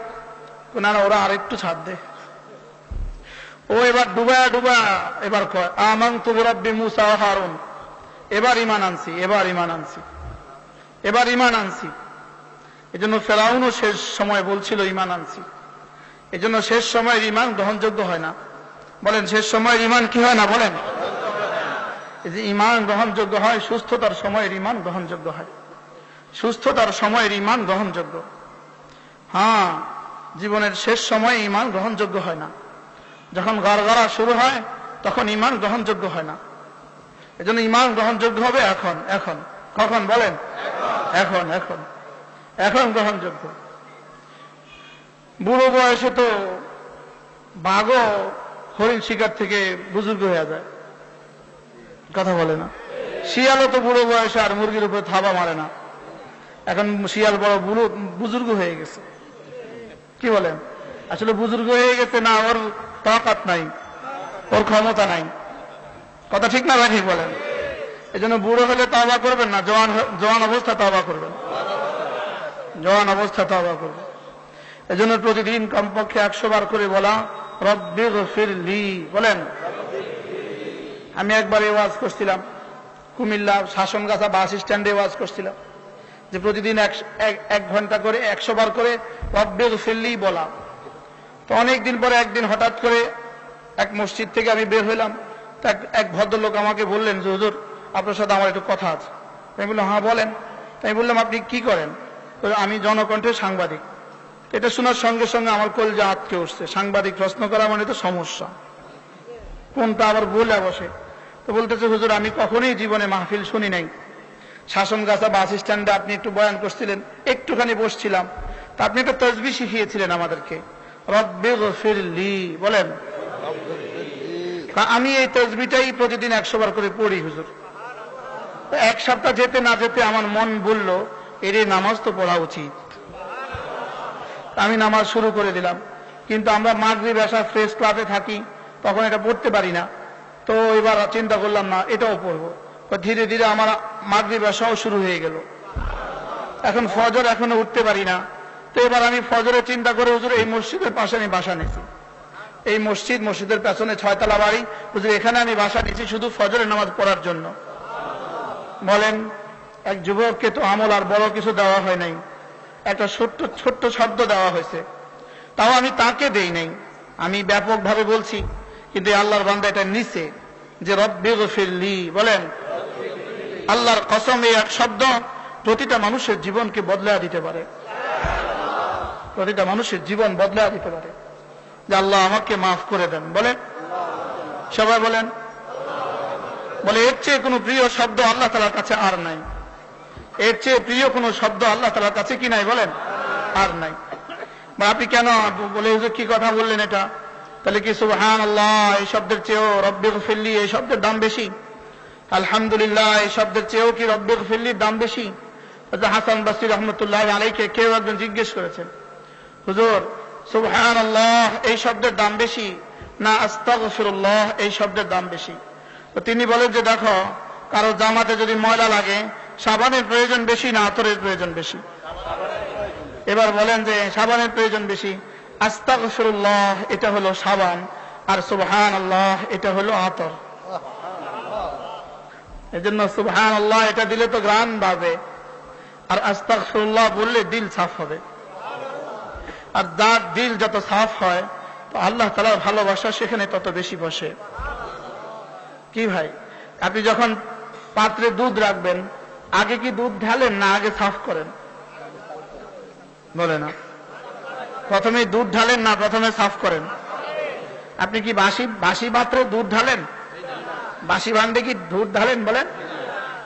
[SPEAKER 3] না না, ওরা আরেকটু ছাড় দে। ও এবার ডুবা ডুবা এবার কয় আমানতু বিরাব্বি মুসা ওয়া হারুন, এবার ঈমান আনছি, এবার ঈমান আনছি, এবার ঈমান আনছি। এজন্য ফেরাউনও শেষ সময় বলছিল ঈমান আনছি। এজন্য শেষ সময়ের ঈমান গ্রহণযোগ্য হয় না। বলেন, শেষ সময়ের ঈমান কি হয় না? বলেন। এই যে ঈমান গ্রহণযোগ্য হয়, সুস্থতার সময়ের ঈমান গ্রহণযোগ্য হয়। সুস্থতার সময়ের ঈমান গ্রহণযোগ্য। হ্যাঁ, জীবনের শেষ সময়ে ঈমান গ্রহণযোগ্য হয় না। যখন গড়গড়া শুরু হয় তখন ঈমান গ্রহণযোগ্য হয় না। এজন্য ঈমান গ্রহণযোগ্য হবে এখন। এখন কখন বলেন? এখন, এখন, এখন গ্রহণযোগ্য। বুড়ো বয়সে তো বাঘও হরিণ শিকার থেকে বুজুর্গ হয়ে যায়, কথা বলে না? শিয়ালও তো বুড়ো বয়সে আর মুরগির উপরে থাবা মারে না। এখন শিয়াল বড় বুড়ো বুজুর্গ হয়ে গেছে, কি বলেন? আসলে বুজুর্গ হয়ে গেছে না, ওর তাকাত নাই, ওর ক্ষমতা নাই। কথা ঠিক না ঠিক বলেন? এই জন্য বুড়ো হলে তওবা করবেন না, জওয়ান অবস্থা তওবা করবেন, জওয়ান অবস্থা তওবা করবেন। এই জন্য প্রতিদিন কমপক্ষে 100 বার করে বলা রব্বিগফিরলি, বলেন। আমি একবার ওয়াজ করছিলাম কুমিল্লা শাসনগাছা বাস স্ট্যান্ডে ওয়াজ করছিলাম যে প্রতিদিন 1 ঘন্টা করে 100 বার করে রব্বিগফিরলি বলা। তো অনেকদিন পরে একদিন হঠাৎ করে এক মসজিদ থেকে আমি বের হইলাম, এক ভদ্রলোক আমাকে বললেন যে হুজুর, আপনার সাথে আমার একটু কথা আছে। আমি বললাম, হ্যাঁ বলেন। তাই বললাম, আপনি কি করেন? আমি জনকণ্ঠের সাংবাদিক। এটা শোনার সঙ্গে সঙ্গে আমার কলজা আটকে উঠছে। সাংবাদিক প্রশ্ন করা মানে তো সমস্যা, কোনটা আবার বলে বসে। তো বলতেছে, হুজুর আমি কখনোই জীবনে মাহফিল শুনি নাই। শাসনগাছা বাস স্ট্যান্ডে আপনি একটু বয়ান করছিলেন, একটুখানি বসছিলাম, তা আপনি একটা তাসবিহ শিখিয়েছিলেন আমাদেরকে, রব্বিগফিরলি বলেন। আমি এই তাসবিহটাই প্রতিদিন 100 বার করে পড়ি হুজুর। এক সপ্তাহ যেতে না যেতে আমার মন বলল এর নামাজ তো পড়া উচিত। আমি নামাজ শুরু করে দিলাম, কিন্তু আমরা মাগরিব এশা ফ্রেশ ক্লাসে থাকি, তখন এটা পড়তে পারি না। তো এবার চিন্তা করলাম না এটাও পড়বো। ধীরে ধীরে আমার মাগরিব এশাও শুরু হয়ে গেল। এখন ফজর এখনো উঠতে পারি না। তো এবার আমি ফজরের চিন্তা করে হুজুর এই মসজিদের পাশে আমি বাসা নিয়েছি। এই মসজিদের পেছনে 6 তলা বাড়ি, হুজুর এখানে আমি বাসা নিয়েছি শুধু ফজরের নামাজ পড়ার জন্য। বলেন, এক যুবককে তো আমল আর বড় কিছু দেওয়া হয় নাই, একটা ছোট্ট শব্দ দেওয়া হয়েছে, তাও আমি তাকে দেই নাই, আমি ব্যাপকভাবে বলছি। কিন্তু আল্লাহর বান্দা এটা নিছে যে রব্বিগফিরলি বলেন। আল্লাহর কসম, এই এক শব্দ প্রতিটা মানুষের জীবনকে বদলায়া দিতে পারে, প্রতিটা মানুষের জীবন বদলায়া দিতে পারে। যে আল্লাহ আমাকে মাফ করে দেন বলেন, সবাই বলেন। বলে এর চেয়ে কোনো প্রিয় শব্দ আল্লাহ তাআলার কাছে আর নাই, এর চেয়ে প্রিয় কোনো শব্দ আল্লাহ তাআলার কাছে কি নাই বলেন, আর নাই। আপনি কেন বলে হুজুর কি কথা বললেন এটা? তাহলে কি সুবহানাল্লাহ এই শব্দের চেয়েও রব্বিগফিরলি এই শব্দের দাম বেশি? আলহামদুলিল্লাহ এই শব্দের চেয়েও কি রব্বিগফিরলির দাম বেশি? হাসান বসরি রহমতুল্লাহ আলাইহিকে কেউ একজন জিজ্ঞেস করেছেন, হুজুর সুবহানাল্লাহ এই শব্দের দাম বেশি না আস্তাগফিরুল্লাহ এই শব্দের দাম বেশি? তো তিনি বলেন যে দেখো, কারো জামাতে যদি ময়লা লাগে সাবানের প্রয়োজন বেশি না আতরের প্রয়োজন বেশি? এবার বলেন যে সাবানের প্রয়োজন বেশি। আস্তাগফিরুল্লাহ এটা হলো সাবান, আর সুবহানাল্লাহ এটা হলো আতর। এজন্য সুবহানাল্লাহ এটা দিলে তো ঘ্রাণ বাড়বে, আর আস্তাগফিরুল্লাহ বললে দিল সাফ হবে। আর যার দিল যত সাফ হয় তো আল্লাহ তাআলার ভালোবাসা সেখানে তত বেশি বসে। কি ভাই, আপনি যখন পাত্রে দুধ রাখবেন আগে কি দুধ ঢালেন না আগে সাফ করেন? বলে না, প্রথমে দুধ ঢালেন না প্রথমে সাফ করেন? আপনি কি বাসি পাত্রে দুধ ঢালেন? বাসি ভান্ডে কি দুধ ঢালেন বলেন?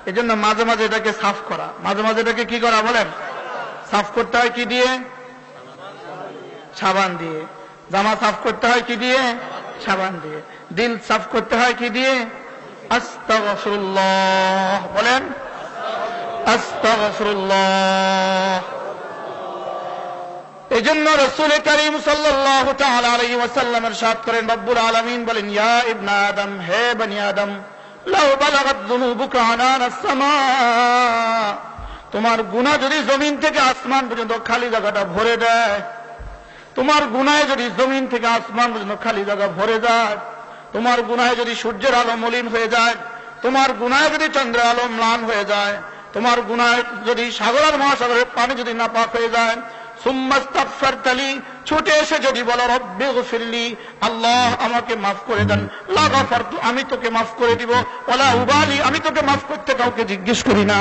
[SPEAKER 3] এজন্য মাঝে মাঝে এটাকে সাফ করা, মাঝে মাঝে এটাকে কি করা বলেন? সাফ করতে হয় কি দিয়ে? সাবান দিয়ে। জামা সাফ করতে হয় কি দিয়ে? সাবান দিয়ে। দিল সাফ করতে হয় কি দিয়ে? আস্তাগফিরুল্লাহ বলেন, আস্তাগফিরুল্লাহ। এজন্য রাসূল করিম সাল্লাল্লাহু তাআলা আলাইহি ওয়াসাল্লাম ইরশাদ করেন, রব্বুল আলামিন বলেন, ইয়া ইবনা আদম, হে বনি আদম, লাউ বালাগাত যুনুবুকা আনানাস সামা, তোমার গুনাহ যদি জমিন থেকে আসমান পর্যন্ত খালি জায়গাটা ভরে দেয়, তোমার গুনাহে যদি জমিন থেকে আসমান পর্যন্ত খালি জায়গা ভরে যায়, তোমার গুনাহে যদি সূর্যের আলো মলিন হয়ে যায়, তোমার গুনাহে যদি চন্দ্রের আলো ম্লান হয়ে যায়, তোমার গুনাহে যদি সাগর আর মহাসাগরের পানি যদি নাপাক হয়ে যায়, সুম্মাস্তাগফারতালি, ছুটে এসে যদি বলো রব্বিগফিরলি, আল্লাহ আমাকে মাফ করে দেন, লাগাফারতু, আমি তোকে মাফ করে দিব, ওয়ালা উবালি, আমি তোকে মাফ করতে কাউকে জিজ্ঞেস করি না,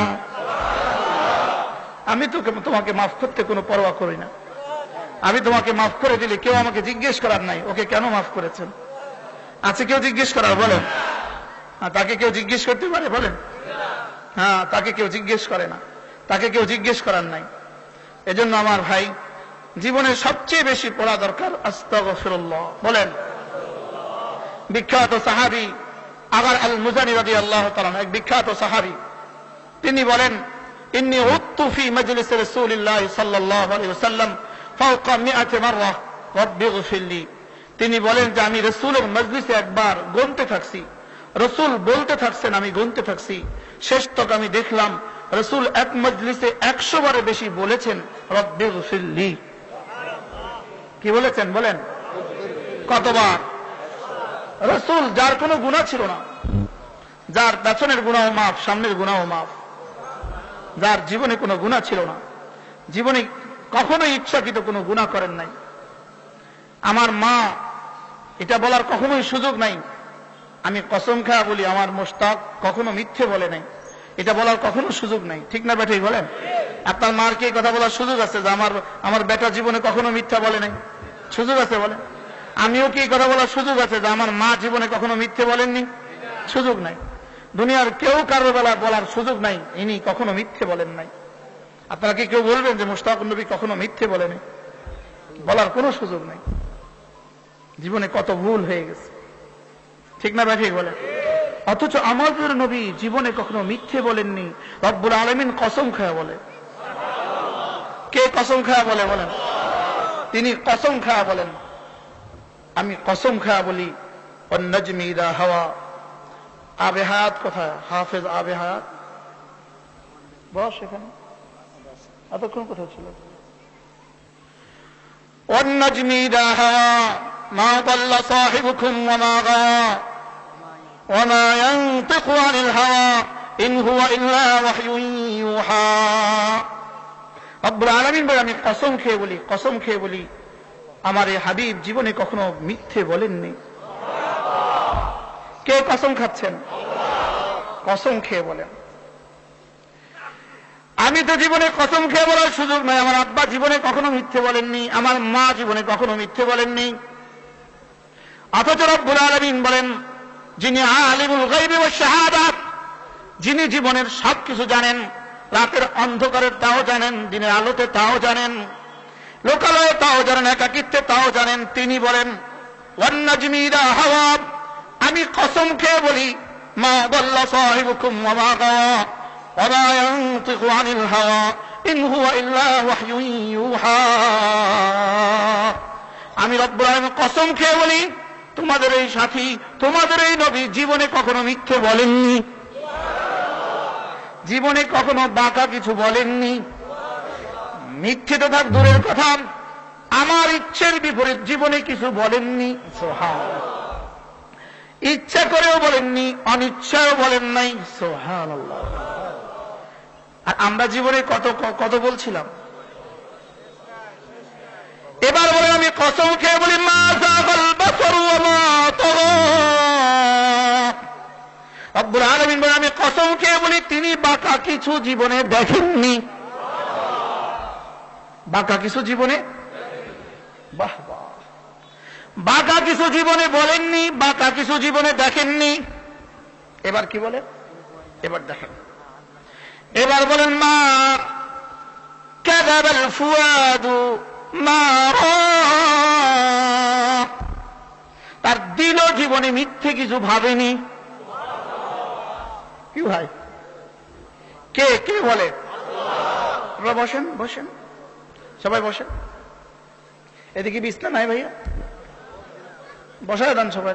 [SPEAKER 3] আমি তোমাকে মাফ করতে কোনো পরোয়া করি না। আমি তোমাকে মাফ করে দিলে কেউ আমাকে জিজ্ঞেস করার নাই ওকে কেন মাফ করেছেন। আছে কেউ জিজ্ঞেস করার বলেন? তাকে কেউ জিজ্ঞেস করতে পারে বলেন? হ্যাঁ, তাকে কেউ জিজ্ঞেস করে না, তাকে কেউ জিজ্ঞেস করার নাই। এজন্য আমার ভাই, জীবনের সবচেয়ে বেশি পড়া দরকার আস্তাগফিরুল্লাহ বলেন। বিখ্যাত সাহাবী আবার আল মুজানি রাদিয়াল্লাহু তাআলা, এক বিখ্যাত সাহাবী, তিনি বলেন, ইন্নী উত্তু ফি মাজলিস রাসূলিল্লাহ সাল্লাল্লাহু আলাইহি ওয়াসাল্লাম ফাওকা 100 মাররা রব্বিগফিরলি। তিনি বলেন যে আমি রাসূলের মজলিসে একবার গুনতে থাকছি, রাসূল বলতে থাকছেন, আমি গুনতে থাকছি, শেষ তক আমি দেখলাম রাসূল এক মজলিসে 100 বারে বেশি বলেছেন রব্বিগফিরলি। কি বলেছেন বলেন? কতবার? রাসূল যার কোনো গুনাহ ছিল না, যার পেছনের গুনাহ মাফ, সামনের গুনাহ মাফ, যার জীবনে কোনো গুনাহ ছিল না, জীবনে কখনো ইচ্ছাকৃত কোনো গুনাহ করেন নাই। আমার মা, এটা বলার কখনোই সুযোগ নাই, আমি কসম খায়া বলি আমার মোশতাক কখনো মিথ্যে বলে নাই, এটা বলার কখনো সুযোগ নাই। ঠিক না বেটাই বলেন? আপনার মার কি কথা বলার সুযোগ আছে যে আমার বেটা জীবনে কখনো মিথ্যা বলে নাই? সুযোগ আছে বলেন? আমিও কি কথা বলার সুযোগ আছে যে আমার মা জীবনে কখনো মিথ্যে বলেননি? সুযোগ নাই। দুনিয়ার কেউ কারো বেলা বলার সুযোগ নাই ইনি কখনো মিথ্যে বলেন নাই। আপনারা কি কেউ বলবেন যে মুশতাক নবী কখনো মিথ্যে বলেনি? বলার কোনো সুযোগ নাই। জীবনে কত ভুল হয়ে গেছে, ঠিক না ঠিক বলেন? অথচ আমাদের নবী জীবনে কখনো মিথ্যে বলেননি। রব্বুল আলামিন কসম খায়া বলে। কে কসম খায়া বলে বলেন? তিনি কসম খায়া বলেন। আমি কসম খায়া বলি, ওয়ান নাজমি ইযা হাওয়া। আবে হায়াত কোথায়? হাফেজ আবে হায়াত বস এখানে, এতক্ষণ কোথায় ছিল? ওয়ান নাজমি ইযা হাওয়া মা দাল্লা সাহিবুকুম ওয়া মা গাওয়া ওয়া মা ইয়ানতিকু আনিল হাওয়া ইন হুয়া ইল্লা ওয়াহয়ুন ইউহা। রব্বুল আলামিন বলে, আমি কসম খেয়ে বলি, কসম খেয়ে বলি, আমার এই হাবিব জীবনে কখনো মিথ্যে বলেননি। কে কসম খাচ্ছেন? কসম খেয়ে বলেন। আমি তো জীবনে কসম খেয়ে বলার সুযোগ নাই। আমার আব্বা জীবনে কখনো মিথ্যে বলেননি, আমার মা জীবনে কখনো মিথ্যে বলেননি। অথচ রব্বুল আলামিন বলেন, যিনি আলিমুল গায়বি ওয়াশ শাহাদাত, যিনি জীবনের সবকিছু জানেন, রাতের অন্ধকারের তাও জানেন, দিনের আলোতে তাও জানেন, লোকালয়ে তাও জানেন, একাকিত্বে তাও জানেন, তিনি বলেন ওয়ান নাজমি ইযা হাওয়া, আমি কসম খেয়ে বলি, মা দাল্লা সাহিবুকুম ওয়া মা গাওয়া ওয়া মা ইয়ানতিকু আনিল হাওয়া ইন হুয়া ইল্লা ওয়াহয়ুন ইউহা। আমি রব্বুল আলামিন কসম খেয়ে বলি, তোমাদের এই সাথী, তোমাদের এই নবী জীবনে কখনো মিথ্যে বলেননি, জীবনে কখনো বাঁকা কিছু বলেননি। মিথ্যে তো থাক দূরের কথা, আমার ইচ্ছের বিপরীত জীবনে কিছু বলেননি। সুবহানাল্লাহ। ইচ্ছা করেও বলেননি, অনিচ্ছাও বলেন নাই। সুবহানাল্লাহ। আর আমরা জীবনে কত কত বলছিলাম। এবার বলে, আমি কসম খেয়ে বলি, মা যাগাল বাসারু ওয়া মা তাগা। রব্বুল আলামিন বলে, আমি কসম খেয়ে বলি, তিনি বাঁকা কিছু জীবনে দেখেননি। বাঁকা কিছু জীবনে, বাহ বাহ, বাঁকা কিছু জীবনে বলেননি, বাঁকা কিছু জীবনে দেখেননি। এবার কি বলে? এবার দেখেন, এবার বলেন, মা কাযাবাল ফুয়াদু মা রা। তার দিল জীবনে মিথ্যে কিছু ভাবেনি। কি ভাই? কে কে বলে? আপনারা বসেন, বসেন, সবাই বসেন। এদিকে বিছনা নাই ভাইয়া, বসায় দেন সবাই।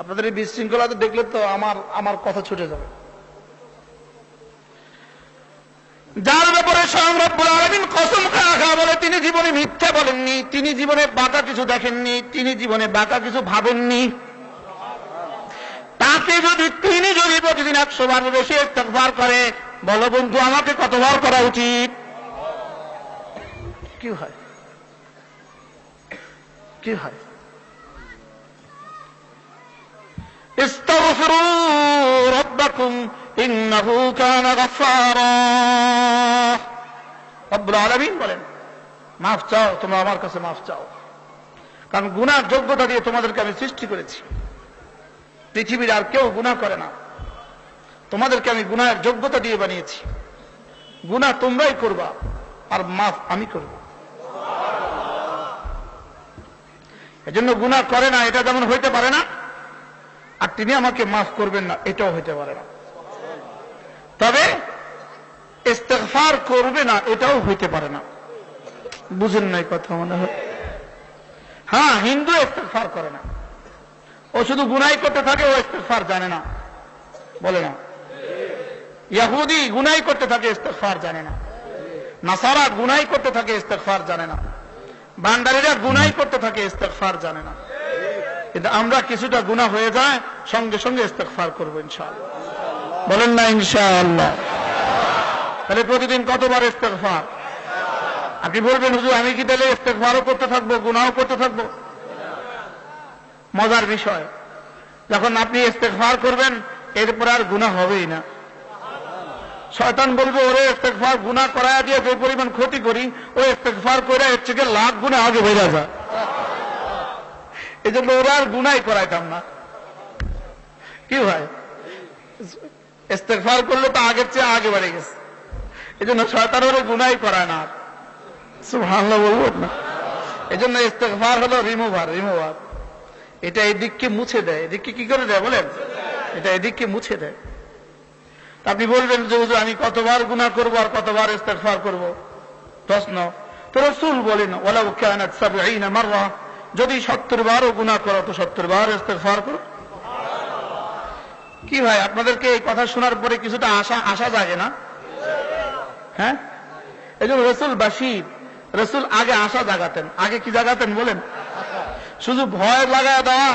[SPEAKER 3] আপনাদের এই বিশৃঙ্খলা তো দেখলে তো আমার কথা ছুটে যাবে। যার ব্যাপারে স্বয়ং রব্বুল আলামিন কসম খায়া বলে, তিনি জীবনে মিথ্যা বলেননি, তিনি জীবনে বাঁকা কিছু দেখেননি, তিনি জীবনে বাঁকা কিছু ভাবেননি। তাকে তিনি যদি প্রতিদিন 100 বার বেশি ইস্তিগফার করে, বলো বন্ধু আমাকে কতবার করা উচিত? কি হয়? কি হয়? ইস্তাগফিরু রাব্বাকুম ইন্নাহু কানা গাফফারা। রব্বুল আলামিন বলেন, মাফ চাও, তোমরা আমার কাছে মাফ চাও, কারণ গুনার যোগ্যতা দিয়ে তোমাদেরকে আমি সৃষ্টি করেছি। পৃথিবীর আর কেউ গুনাহ করে না, তোমাদেরকে আমি গুনাহের যোগ্যতা দিয়ে বানিয়েছি। গুনাহ তোমরাই করবা, আর মাফ আমি করব। এজন্য গুনাহ করে না এটা যেমন হইতে পারে না, আর তিনি আমাকে মাফ করবেন না এটাও হইতে পারে না। তবে ইস্তিগফার করবে না এটাও হইতে পারে না। বুঝেন নাই কথা মনে হয়? হ্যাঁ, হিন্দু ইস্তিগফার করে না, ও শুধু গুনাই করতে থাকে, ও ইস্তিগফার জানে না, বলে না। ইহুদি গুনাই করতে থাকে, ইস্তিগফার জানে না। নাসারা গুনাই করতে থাকে, ইস্তিগফার জানে না। বান্দারিরা গুনাই করতে থাকে, ইস্তিগফার জানে না। কিন্তু আমরা কিছুটা গুনাহ হয়ে যায়, সঙ্গে সঙ্গে ইস্তিগফার করবো ইনশাআল্লাহ। বলেন না ইনশাআল্লাহ? তাহলে প্রতিদিন কতবার ইস্তিগফার? আপনি বলবেন হুজুর আমি কি তাহলে ইস্তিগফারও করতে থাকবো, গুনাহও করতে থাকবো? মজার বিষয়, যখন আপনি ইস্তিগফার করবেন এরপর আর গুনাহ হবেই না। শয়তান বলবে, ওরে ইস্তিগফার গুনাহ করায় দিয়ে যে পরিমাণ ক্ষতি করি, ও ইস্তিগফার করে এর থেকে লাখ গুনাহ আগে বেড়ে যায়। এই জন্য ওরা আর গুনাই করাইতাম না। কি হয়? ইস্তিগফার করলে তো আগের চেয়ে আগে বেড়ে গেছে, এই জন্য শয়তান ওরে গুনাই করায় না। সুবহানাল্লাহ বলবেন না? এই জন্য ইস্তেগফার হলো রিমুভার। এটা এই দিককে মুছে দেয়। এদিককে কি করে দেয় বলেন? এটা এদিককে মুছে দেয়। আপনি বলবেন যে হুজুর আমি কতবার গুনাহ করব আর কতবার ইস্তেগফার করব? প্রশ্ন তো রাসূল বলেন ওয়ালাউ কানাত ৭০ মাররা, যদি ৭০ বারও গুনাহ করো তো ৭০ বার ইস্তেগফার করো। কি ভাই আপনাদেরকে এই কথা শোনার পরে কিছুটা আশা জাগে না? হ্যাঁ, এই জন্য রাসূল আগে আশা জাগাতেন। আগে কি জাগাতেন বলেন? শুধু ভয় লাগায় দেওয়া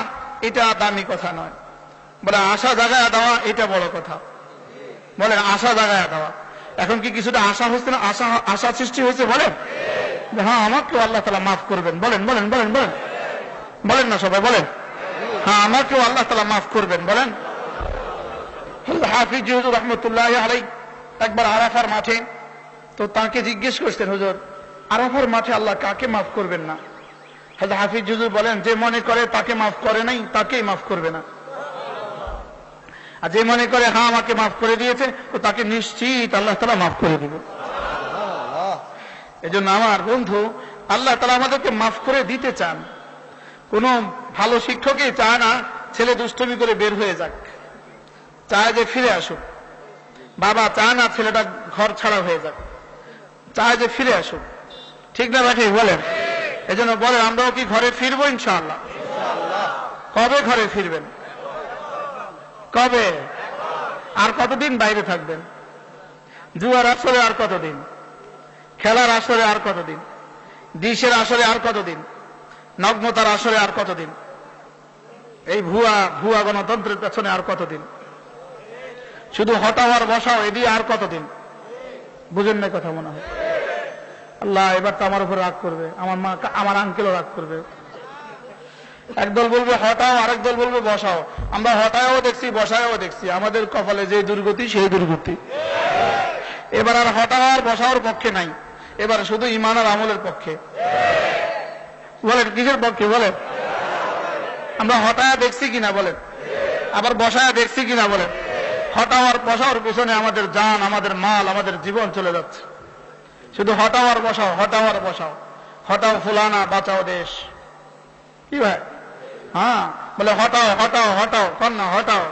[SPEAKER 3] এটা দামি কথা নয়, বলে আশা জাগায় দেওয়া এটা বড় কথা। বলেন আশা জাগায় দেওয়া। এখন কি কিছুটা আশা হচ্ছে না? আশা সৃষ্টি হয়েছে বলেন? হ্যাঁ আমাকেও আল্লাহ তাআলা মাফ করবেন। বলেন বলেন বলেন বলেন বলেন না সবাই বলেন, হ্যাঁ আমাকেও আল্লাহ তাআলা মাফ করবেন। বলেন হাফিজ হুজুর রহমতুল্লাহি আলাইহি একবার আরাফার মাঠে, তো তাকে জিজ্ঞেস করতেন হুজুর আরাফার মাঠে আল্লাহ কাকে মাফ করবেন না? হযরত হাফিজ হুজুর বলেন যে মনে করে তাকে মাফ করে নাই তাকেই মাফ করবে না, আর যে মনে করে হ্যাঁ আমাকে মাফ করে দিয়েছে তো তাকে নিশ্চিত আল্লাহ তাআলা মাফ করে দিবে। এজন্য আমার বন্ধু, আল্লাহ তাআলা আমাদেরকে মাফ করে দিতে চান। কোন ভালো শিক্ষকই চায় না ছেলে দুষ্টুমি করে বের হয়ে যাক, চায় যে ফিরে আসুক। বাবা চায় না ছেলেটা ঘর ছাড়া হয়ে যাক, চায় যে ফিরে আসুক। ঠিক না ভাই বলেন? এজন্য বলেন আমরাও কি ঘরে ফিরবো ইনশাআল্লাহ? কবে ঘরে ফিরবেন? কবে? আর কতদিন বাইরে থাকবেন? জুয়ার আসরে আর কতদিন? খেলার আসরে আর কতদিন? ডিশের আসরে আর কতদিন? নগ্নতার আসরে আর কতদিন? এই ভুয়া গণতন্ত্রের পেছনে আর কতদিন? শুধু হটাও আর বসাও এদিকে আর কতদিন? বুঝেন না কথা মনে হয়? আল্লাহ এবার তো আমার উপর রাগ করবে, আমার মা আমার আঙ্কেলও রাগ করবে। একদল বলবে হটাও, আরেক দল বলবে বসাও। আমরা হটায়ও দেখছি বসায়ও দেখছি, আমাদের কপালে যে দুর্গতি সেই দুর্গতি। এবার আর হটাও আর বসাওয়ার পক্ষে নাই, এবার শুধু ঈমান আর আমলের পক্ষে। বলেন কিসের পক্ষে বলেন? আমরা হটায়া দেখছি কিনা বলেন, আবার বসায়া দেখছি কিনা বলেন? হটাও আর বসাওয়ার পিছনে আমাদের জান, আমাদের মাল, আমাদের জীবন চলে যাচ্ছে। শুধু হটাও আর বসাও, হটাও আর বসাও। হটাও ফুলানা বাঁচাও দেশ। কি ভাই? হ্যাঁ বলে হটাও হটাও হটাও, কর না হটাও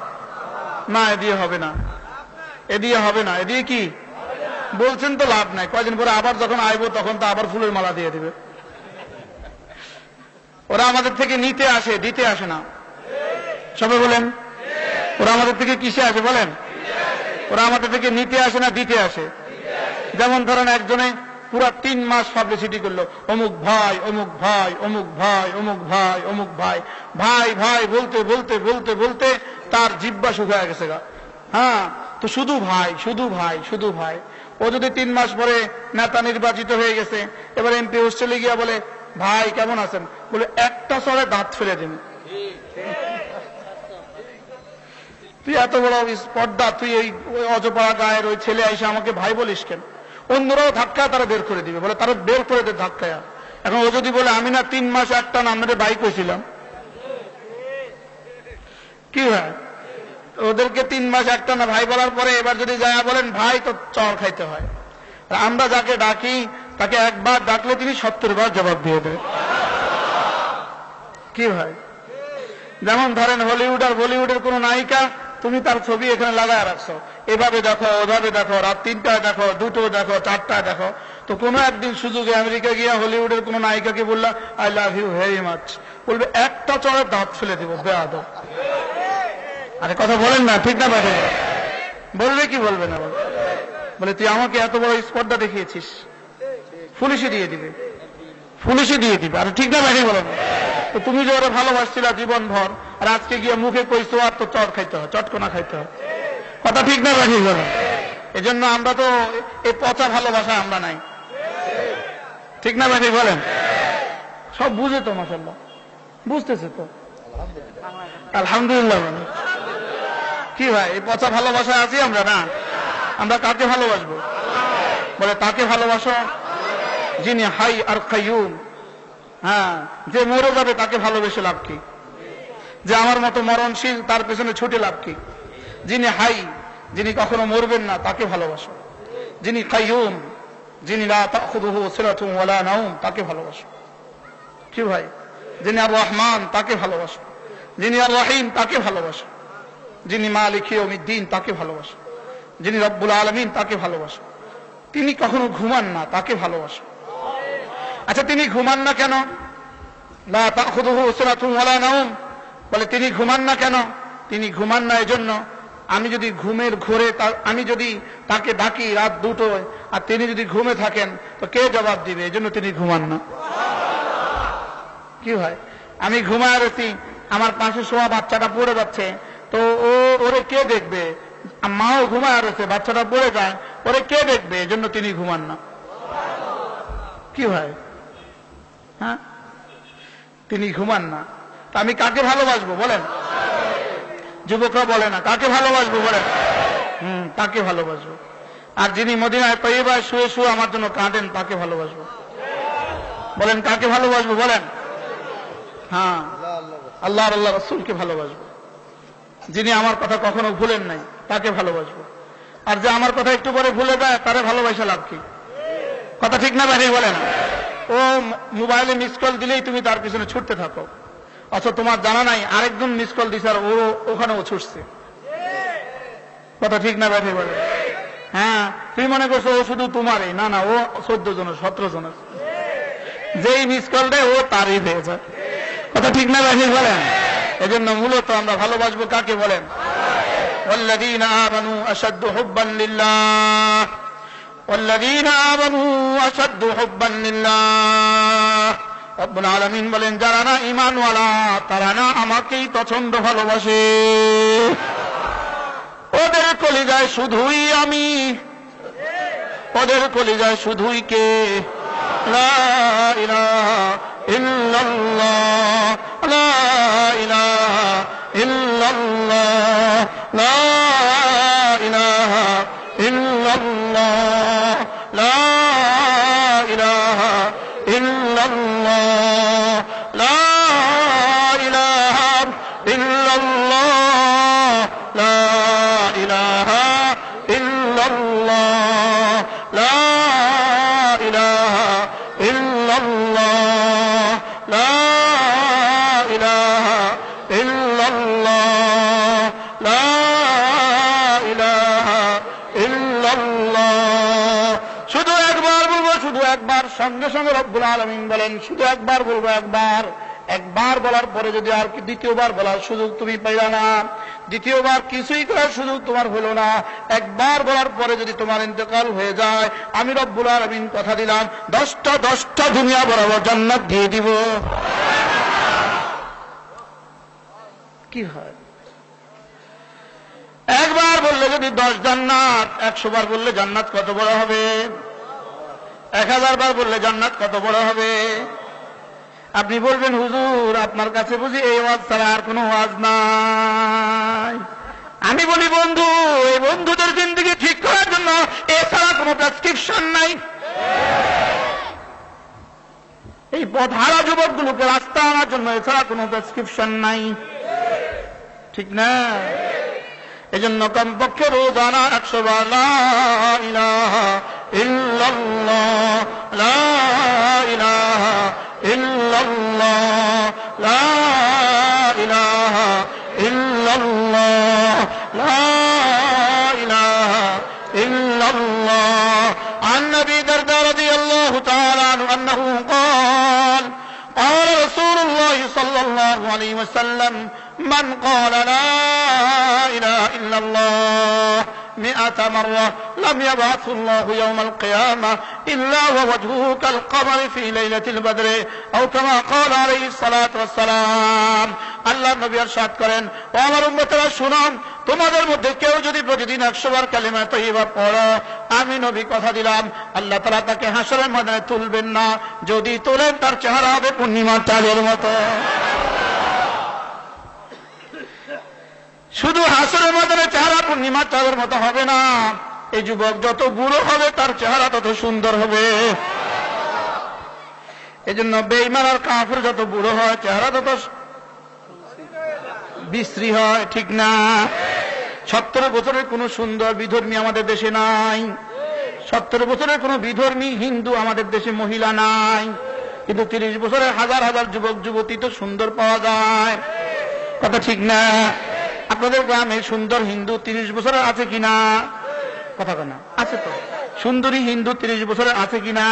[SPEAKER 3] না, এদিকে হবে না, এদিকে হবে না। এদিকে কি বলছেন তো লাভ নাই, কয়দিন পরে আবার যখন আইবো তখন তো আবার ফুলের মালা দিয়ে দিবে। ওরা আমাদের থেকে নিতে আসে, দিতে আসে না। সবাই বলেন ওরা আমাদের থেকে কিসে আসে বলেন? ওরা আমাদের থেকে নিতে আসে না দিতে আসে। যেমন ধরেন একজনে পুরা 3 মাস পাবলিসিটি করলো, অমুক ভাই অমুক ভাই অমুক ভাই অমুক ভাই অমুক ভাই, ভাই ভাই বলতে বলতে বলতে বলতে তার জিহ্বা শুকিয়ে গেছে গা। হ্যাঁ তো শুধু ভাই শুধু ভাই শুধু ভাই। ও যদি 3 মাস পরে নেতা নির্বাচিত হয়ে গেছে, এবার এমপি হোস্টেলে গিয়া বলে ভাই কেমন আছেন, বলে একটা চড়ে দাঁত ফেলে দিন। তুই এত বড় স্পর্ধা, তুই এই অজপাড়া গায়ের ওই ছেলে এসে আমাকে ভাই বলিস কেন? অন্যরাও ধাক্কায় তারা বের করে দিবে, বলে তারা বের করে দে ধাক্কায়। এখন ও যদি বলে আমি না 3 মাস একটা না আমাদের ভাই কইছিলাম, কি হয়? ওদেরকে 3 মাস একটা না ভাই বলার পরে এবার যদি যায় বলেন ভাই, তো চর খাইতে হয়। আমরা যাকে ডাকি তাকে একবার ডাকলে তিনি 70 বার জবাব দিয়ে দেয়। কি ভাই? যেমন ধরেন হলিউড আর বলিউডের কোন নায়িকা, তুমি তার ছবি এখানে লাগায় রাখছো, এভাবে দেখো ওভাবে দেখো, রাত 3টায় দেখো, 2টো দেখো, 4টায় দেখো। তো কোনো একদিন সুযোগে আমেরিকা গিয়া হলিউডের কোন নায়িকাকে বললা I love you very much, বলবে একটা চড়ে দাঁত ফেলে দিব বেয়াদব। আরে কথা বলেন না, ঠিক না ব্যাটে? বলবে কি বলবে না? বলে তুই আমাকে এত বড় স্পর্ধা দেখিয়েছিস, পুলিশে দিয়ে দিবে, পুলিশে দিয়ে দিবে। আর ঠিক না ব্যাটে বলেন? তো তুমি যে ওরা ভালোবাসছিলা জীবন ভর, আর আজকে গিয়ে মুখে কইছো আর তো চট খাইতে হয়, চটকোনা খাইতে হয়। কথা ঠিক না ব্যাটে বলেন? এই জন্য আমরা তো এই পচা ভালোবাসা আমরা নাই, ঠিক না ব্যাটে বলেন? সব বুঝে তো মাশাআল্লাহ, বুঝতেছে তো আলহামদুলিল্লাহ। কি ভাই এই পচা ভালোবাসায় আছি আমরা না? আমরা কাকে ভালোবাসবো? বলে তাকে ভালোবাসো যিনি হাই আর কাইয়ুম। হ্যাঁ, যে মরে যাবে তাকে ভালোবেসে লাভ কি? যে আমার মতো মরণশীল তার পেছনে ছুটে লাভ কি? যিনি হাই, যিনি কখনো মরবেন না তাকে ভালোবাসো। যিনি কাইয়ুম, যিনি লা তাখুযুহু সিনাতুন ওয়ালা নাওম তাকে ভালোবাসো। কি ভাই? যিনি আর রহমান তাকে ভালোবাসো, যিনি আর রহিম তাকে ভালোবাসো, যিনি মালিক ইয়াউমিদ্দিন তাকে ভালোবাসো, যিনি রব্বুল আলামিন তাকে ভালোবাসো। তিনি কখনো ঘুমান না, তাকে ভালোবাসো। আচ্ছা, তিনি ঘুমান না কেন? লা তাখুযুহু সিনাতুন ওয়ালা নাওম, বলে তিনি ঘুমান না কেন? তিনি ঘুমান না এজন্য, আমি যদি ঘুমের ঘোরে আমি যদি তাকে ডাকি রাত 2টোয় আর তিনি যদি ঘুমে থাকেন তো কে জবাব দিবে? এজন্য তিনি ঘুমান না। কি হয়? আমি ঘুমায় রয়েছি, আমার পাশে শোয়া বাচ্চাটা পড়ে যাচ্ছে, তো ওরে কে দেখবে? মাও ঘুমায় রয়েছে, বাচ্চাটা পড়ে যায়, ওরে কে দেখবে? এজন্য তিনি ঘুমান না। কি হয়? হ্যাঁ, তিনি ঘুমান না। তা আমি কাকে ভালোবাসবো বলেন? যুবকরা বলে না, কাকে ভালোবাসবো বলেন? তাকে ভালোবাসবো। আর যিনি মদিনায় তৈয়বায় শুয়ে শুয়ে আমার জন্য কাঁদেন তাকে ভালোবাসবো। বলেন কাকে ভালোবাসবো বলেন? হ্যাঁ, আল্লাহর আল্লাহ রাসূলকে ভালোবাসবো। যিনি আমার কথা কখনো ভুলেন নাই তাকে ভালোবাসবো। আর যে আমার কথা একটু পরে ভুলে যায় তারে ভালোবাসা লাভ কি? কথা ঠিক না ভাই? বলেন। ও মোবাইলে মিস কল দিলেই তুমি তার পিছনে ছুটতে থাকো, অথচ তোমার জানা নাই আরেকজন মিস কল দিছে আর ওখানেও ছুটছে। কথা ঠিক না ভাই? বলেন। হ্যাঁ, তুমি মনে করছো ও শুধু তোমারই, না না, ও 14 জন 17 জন আছে। যেই মিস কল দেয় ও তারই হয়ে যায়। কথা ঠিক না ভাই? বলেন। এজন্য মূলত আমরা ভালোবাসবো কাকে বলেন? ওয়াল্লাযীনা আমানু আশাদ্দু হুব্বান লিল্লাহ, ওয়াল্লাযীনা আমানু আশাদ্দু হুব্বান লিল্লাহ। রব্বুল আলামিন বলেন, যারা না ঈমানওয়ালা তারা না আমাকেই প্রচন্ড ভালোবাসে, ওদের কলিজায় শুধুই আমি, ওদের কলিজায় শুধুই কে? লা ইলাহা ইল্লাল্লাহ, লা ইলাহা ইল্লাল্লাহ, লা ইলাহা ইল্লাল্লাহ, লা ইলাহা ইল্লাল্লাহ, লা ইলাহা ইল্লাল্লাহ, লা ইলাহা ইল্লাল্লাহ, লা ইলাহা ইল্লাল্লাহ, লা ইলাহা ইল্লাল্লাহ, লা ইলাহা ইল্লাল্লাহ। শুধু একবার বলবো, শুধু একবার। সঙ্গে সঙ্গে রব্বুল আলামিন বলেন, শুধু একবার বলবো, একবার। একবার বলার পরে যদি আর দ্বিতীয়বার বলার সুযোগ তুমি পাইলা না, দ্বিতীয়বার কিছুই করার সুযোগ তোমার হলো না, একবার বলার পরে যদি তোমার ইন্তেকাল হয়ে যায়, আমি রব্বুল আলামিন কথা দিলাম 10টা দুনিয়া বরাবর জান্নাত দিয়ে দিব। কি হয়? একবার বললে যদি 10 জান্নাত, 100 বার বললে জান্নাত কত বড় হবে? 1000 বার বললে জান্নাত কত বড় হবে? আপনি বলবেন, হুজুর আপনার কাছে বুঝি এই ওয়াজ ছাড়া আর কোনো ওয়াজ নাই? আমি বলি, বন্ধু, এই বন্ধুদের জিন্দেগি ঠিক করার জন্য এছাড়া কোনো প্রেসক্রিপশন নাই। এই পথহারা যুবকগুলোকে রাস্তা আনার জন্য এছাড়া কোনো প্রেসক্রিপশন নাই, ঠিক না? এজন্য কমপক্ষে রোজানা 100 বার লা ইলাহা ইল্লাল্লাহ, লা ইলাহা ইল্লাল্লাহ, লা ইলাহা ইল্লাল্লাহ, লা ইলাহা ইল্লাল্লাহ। عن أبي درداء رضي الله تعالى عنه أنه قال قال رسول الله صلى الله عليه وسلم من قال لا إله إلا الله 100 مرة لم يبعث الله يوم القيامة إلا ووجهه كالقمر في ليلة البدر أو كما قال عليه الصلاة والسلام। আল্লাহ নবী ইরশাদ করেন, ও আমার উম্মতেরা শুনুন, তোমাদের মধ্যে কেউ যদি প্রতিদিন 100 বার কালিমা তয়্যিবা পড়ো, আমি নবী কথা দিলাম আল্লাহ তাআলা তাকে হাসরের ময়দানে তুলবেন না, যদি তোলেন তার চেহারা হবে পূর্ণিমার চাঁদের মতো। শুধু হাসরের ময়দানে চেহারা পূর্ণিমার চাঁদের মতো হবে না, এই যুবক যত বুড়ো হবে তার চেহারা তত সুন্দর হবে। এজন্য বেঈমান আর কাফির যত বুড়ো হয় চেহারা তত বিশ্রী হয়, ঠিক না? 70 বছরের কোন সুন্দর বিধর্মী আমাদের দেশে নাই। 70 বছরের কোন বিধর্মী হিন্দু আমাদের দেশে মহিলা নাই, কিন্তু 30 বছরের হাজার হাজার যুবক যুবতী তো সুন্দর পাওয়া যায়। কথা ঠিক না? আপনাদের গ্রামে সুন্দর হিন্দু 30 বছরের আছে কিনা? কথা কেনা আছে তো? সুন্দরী হিন্দু 30 বছরের আছে কিনা?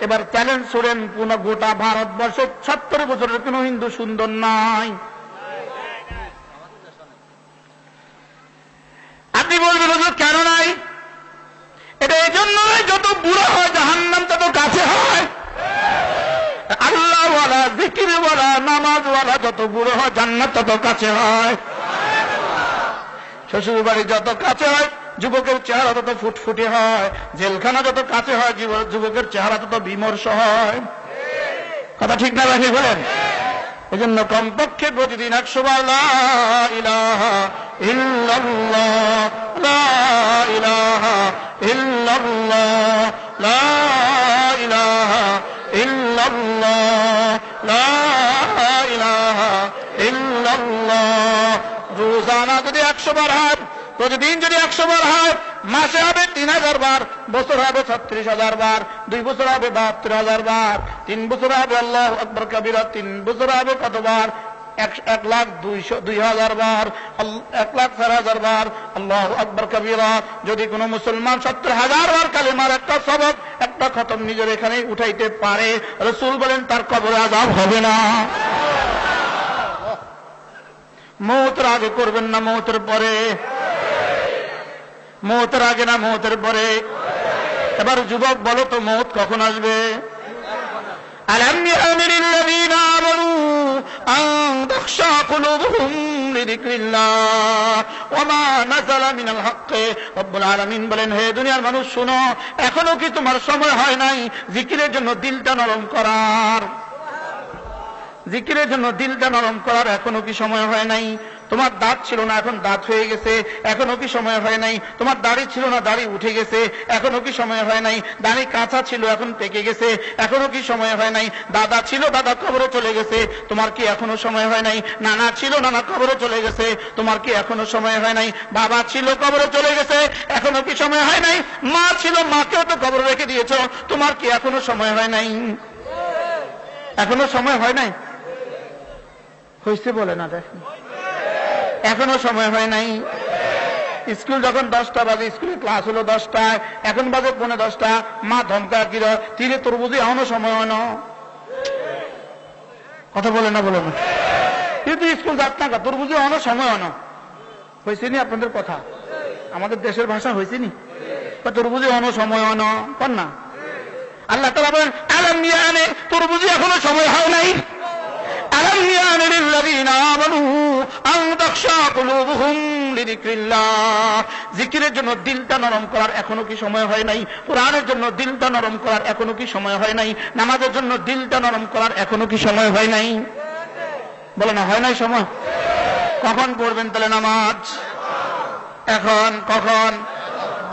[SPEAKER 3] এবার চ্যালেঞ্জ করেন, কোন গোটা ভারতবর্ষে 70 বছরের কোন হিন্দু সুন্দর নাই। আপনি বলবেন হুজুর কেন নাই? এটা এই জন্য যত বুড়ো হয় জাহান্নাম তত কাছে হয়। আল্লাহওয়ালা, জিকিরওয়ালা, নামাজওয়ালা যত বুড়ো হয় জান্নাত তত কাছে হয়। শ্বশুর বাড়ি যত কাছে হয় যুবকের চেহারা তত ফুটফুটে হয়। জেলখানা যত কাছে হয় যুবকের চেহারা তত বিমর্ষ হয়। কথা ঠিক না রাখি বলেন? এই জন্য কমপক্ষে প্রতিদিন 100 বার লা ইলাহা ইল্লাল্লাহ, লা ইলাহা ইল্লাল্লাহ, লা ইলাহা ইল্লাল্লাহ, লা ইলাহা ইল্লাল্লাহ। রোজানা যদি 100 বার হয়, প্রতিদিন যদি 100 বার হয়, মাসে হবে 3000 বার, বছর হবে 36,000 বার, 2 বছর হবে 72,000 বার, 3 বছর হবে আল্লাহু আকবার কবীরা, 3 বছর হবে কতবার? 1,02,000 বার, 1,04,000 বার আল্লাহু আকবার কবীরা। যদি কোনো মুসলমান 70,000 বার কালেমার একটা সবক, একটা খতম নিজের এখানে উঠাইতে পারে, রাসূল বলেন তার কবরে আযাব হবে না। মওতের আগে করবেন না মওতের পরে? মওতের আগে না মওতের পরে? এবার যুবক বলো তো মওত কখন আসবে? আলাম ইয়ামিনিল লাযীনা আমানু আন তাখশা কুলুবুহুম লিযিকরিল্লাহ ওয়া মা নাযালা মিনাল হক। রব্বুল আলামিন বলেন, হে দুনিয়ার মানুষ শুনো, এখনো কি তোমার সময় হয় নাই জিকিরের জন্য দিলটা নরম করার? জিকিরের জন্য দিলটা নরম করার এখনো কি সময় হয় নাই? তোমার দাঁত ছিল না, এখন দাঁত হয়ে গেছে, এখনো কি সময় হয় নাই? তোমার দাড়ি ছিল না, দাড়ি উঠে গেছে, এখনো কি সময় হয় নাই? দাড়ি কাঁচা ছিল, এখন পেকে গেছে, এখনো কি সময় হয় নাই? দাদা ছিল, দাদা কবরে চলে গেছে, তোমার কি এখনো সময় হয় নাই? নানা ছিল, নানা কবরে চলে গেছে, তোমার কি এখনো সময় হয় নাই? বাবা ছিল, কবরে চলে গেছে, এখনো কি সময় হয় নাই? মা ছিল, মাকেও তো কবরে রেখে দিয়েছ, তোমার কি এখনো সময় হয় নাই? এখনো সময় হয় নাই? হয়েছে বলে না, দেখেন এখনো সময় হয় নাই। স্কুল যখন 10টা বাজে, স্কুলে ক্লাস হলো 10টায়, এখন বাজে 10:45, মা ধমকা কি তিরে তোর বুঝি এখনো সময় হয় না? কথা বলে না, বলে না, কিন্তু স্কুল যাত না, তোর বুঝি এখনো সময় হয় না। হয়েছে নি আপনাদের কথা? আমাদের দেশের ভাষা হয়েছে নি? তোর বুঝি এখনো সময় হয় না, কর না। আল্লাহ তাআলা বলেন, আলাম ইয়ানে, তোর বুঝি এখনো সময় হয় নাই? আলাম ইয়ানে লিল্লাযীনা আমানু আন তাখশা কুলুবুহুম লিযিকরিল্লাহ। জিকিরের জন্য দিলটা নরম করার এখনো কি সময় হয় নাই? কোরআনের জন্য দিলটা নরম করার এখনো কি সময় হয় নাই? নামাজের জন্য দিলটা নরম করার এখনো কি সময় হয় নাই? বলে না, হয় নাই সময়? কখন পড়বেন তাহলে নামাজ? এখন। কখন?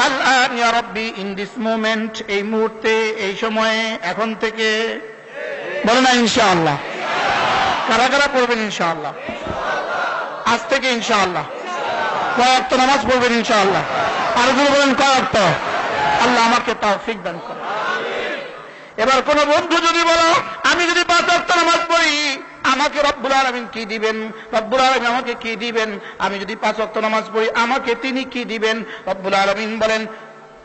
[SPEAKER 3] আল্লাহ ইয়া রাব্বি, ইন দিস মোমেন্ট, এই মুহূর্তে, এই সময়ে, এখন থেকে। বলে না ইনশাআল্লাহ? কারা কারা পড়বেন ইনশাআল্লাহ? আজ থেকে ইনশাআল্লাহ কয় ওয়াক্ত নামাজ পড়বেন ইনশাআল্লাহ? আর যদি বলেন কয় ওয়াক্ত? আল্লাহ আমাকে তৌফিক দান করে। এবার কোন বন্ধু যদি বলো আমি যদি 5 ওয়াক্ত নামাজ পড়ি আমাকে রব্বুল আলামিন কি দিবেন? রব্বুল আলামিন আমাকে কি দিবেন? আমি যদি 5 ওয়াক্ত নামাজ পড়ি আমাকে তিনি কি দিবেন? রব্বুল আলামিন বলেন,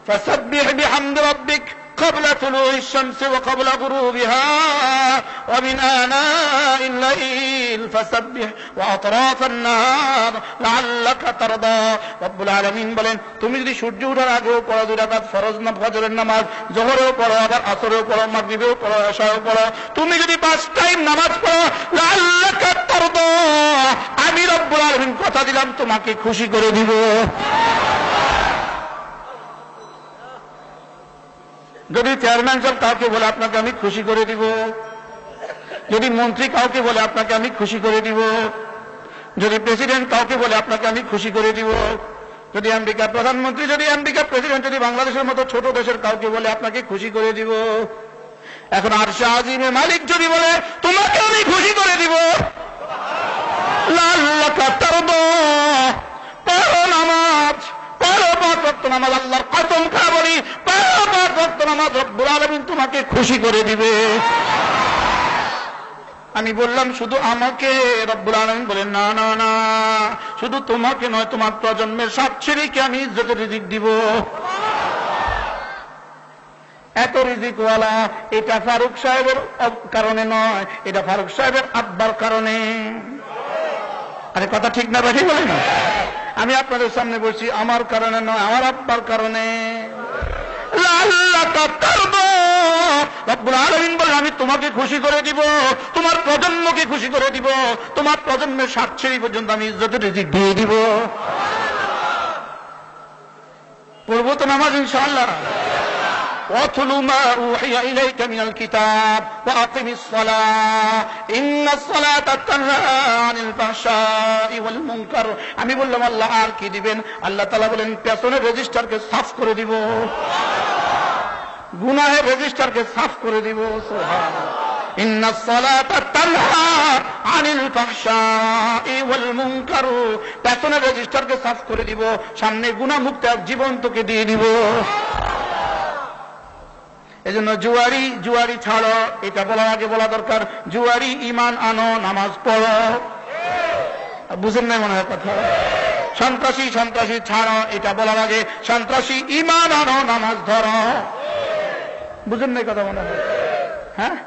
[SPEAKER 3] ফাসাব্বিহ বিহামদি রাব্বিক قبل طلوع الشمس وقبل غروبها ومن آناء الليل فسبح وأطراف النهار لعلك ترضى। রব্বুল আলামিন বলেন, তুমি যদি সূর্য ওঠার আগেও পড়ো 2 রাকাত ফরজ ফজরের নামাজ, যোহরেও পড়ো, আবার আসরেও পড়ো, মাগরিবেও পড়ো, এশাও পড়ো, তুমি যদি 5 টাইম নামাজ পড়ো لعلك ترضى, আমি রব্বুল আলামিন কথা দিলাম তোমাকে খুশি করে দিব। যদি চেয়ারম্যান সাহেব কাউকে বলে আপনাকে আমি খুশি করে দিব, যদি মন্ত্রী কাউকে বলে আপনাকে আমি খুশি করে দিব, যদি প্রেসিডেন্ট কাউকে বলে আপনাকে আমি খুশি করে দিব, যদি আমেরিকার প্রধানমন্ত্রী, যদি আমেরিকার প্রেসিডেন্ট, যদি বাংলাদেশের মতো ছোট দেশের কাউকে বলে আপনাকে খুশি করে দিব। এখন আরশে আজিমে মালিক যদি বলে তোমাকে আমি খুশি করে দিব, লাল্লাকা তারদা, পড়ো নামাজ, পড়ো 5 ওয়াক্ত নামাজ, আল্লাহর কসম খা বলি, পড়ো রব্বুল আলামিন তোমাকে খুশি করে দিবে। আমি বললাম শুধু আমাকে? রব্বুল আলামিন বলেন না না না, শুধু তোমাকে নয়, তোমার প্রজন্মের সব ছেলেকে আমি ইজ্জতের রিজিক দিব। এত রিজিকওয়ালা। এটা ফারুক সাহেবের কারণে নয়, এটা ফারুক সাহেবের আব্বার কারণে। আরে কথা ঠিক না বেঠিক বলে না? আমি আপনাদের সামনে বলছি আমার কারণে নয়, আমার আব্বার কারণে। রব্বুল আলামিন বলেন আমি তোমাকে খুশি করে দিব, তোমার প্রজন্মকে খুশি করে দিব, তোমার প্রজন্মের 60 ছেড়ি পর্যন্ত আমি ইজ্জতের রিজিক দিয়ে দিব। পড়বো তো নামাজ ইনশাআল্লাহ। وَاتْلُ مَا أُوحِيَ إِلَيْكَ مِنَ الْكِتَابِ وَأَقِمِ الصَّلَاةَ إِنَّ الصَّلَاةَ تَنْهَى عَنِ الْفَحْشَاءِ وَالْمُنكَرِ। আমি বললাম আল্লাহ আর কি দিবেন? আল্লাহ তাআলা বলেন পেছনের রেজিস্টারকে সাফ করে দিব, গুনাহের রেজিস্টারকে সাফ করে দিব। সুবহানাল্লাহ। ইন্নাস সালাতা তানহা আনিল ফাহশাই ওয়াল মুনকার। পেছনের রেজিস্টারকে সাফ করে দিব, সামনে গুনাহ মুক্ত এক জীবন তোকে দিয়ে দিব। এজন্য জুয়ারি ছাড়ো, এটা বলার আগে বলা দরকার জুয়ারি ঈমান আনো, নামাজ পড়ো। বুঝেন না মনে হয় কথা? সন্ত্রাসী ছাড়ো, এটা বলার আগে সন্ত্রাসী ঈমান আনো, নামাজ ধরো। বুঝেন না কথা মনে হয়? হ্যাঁ,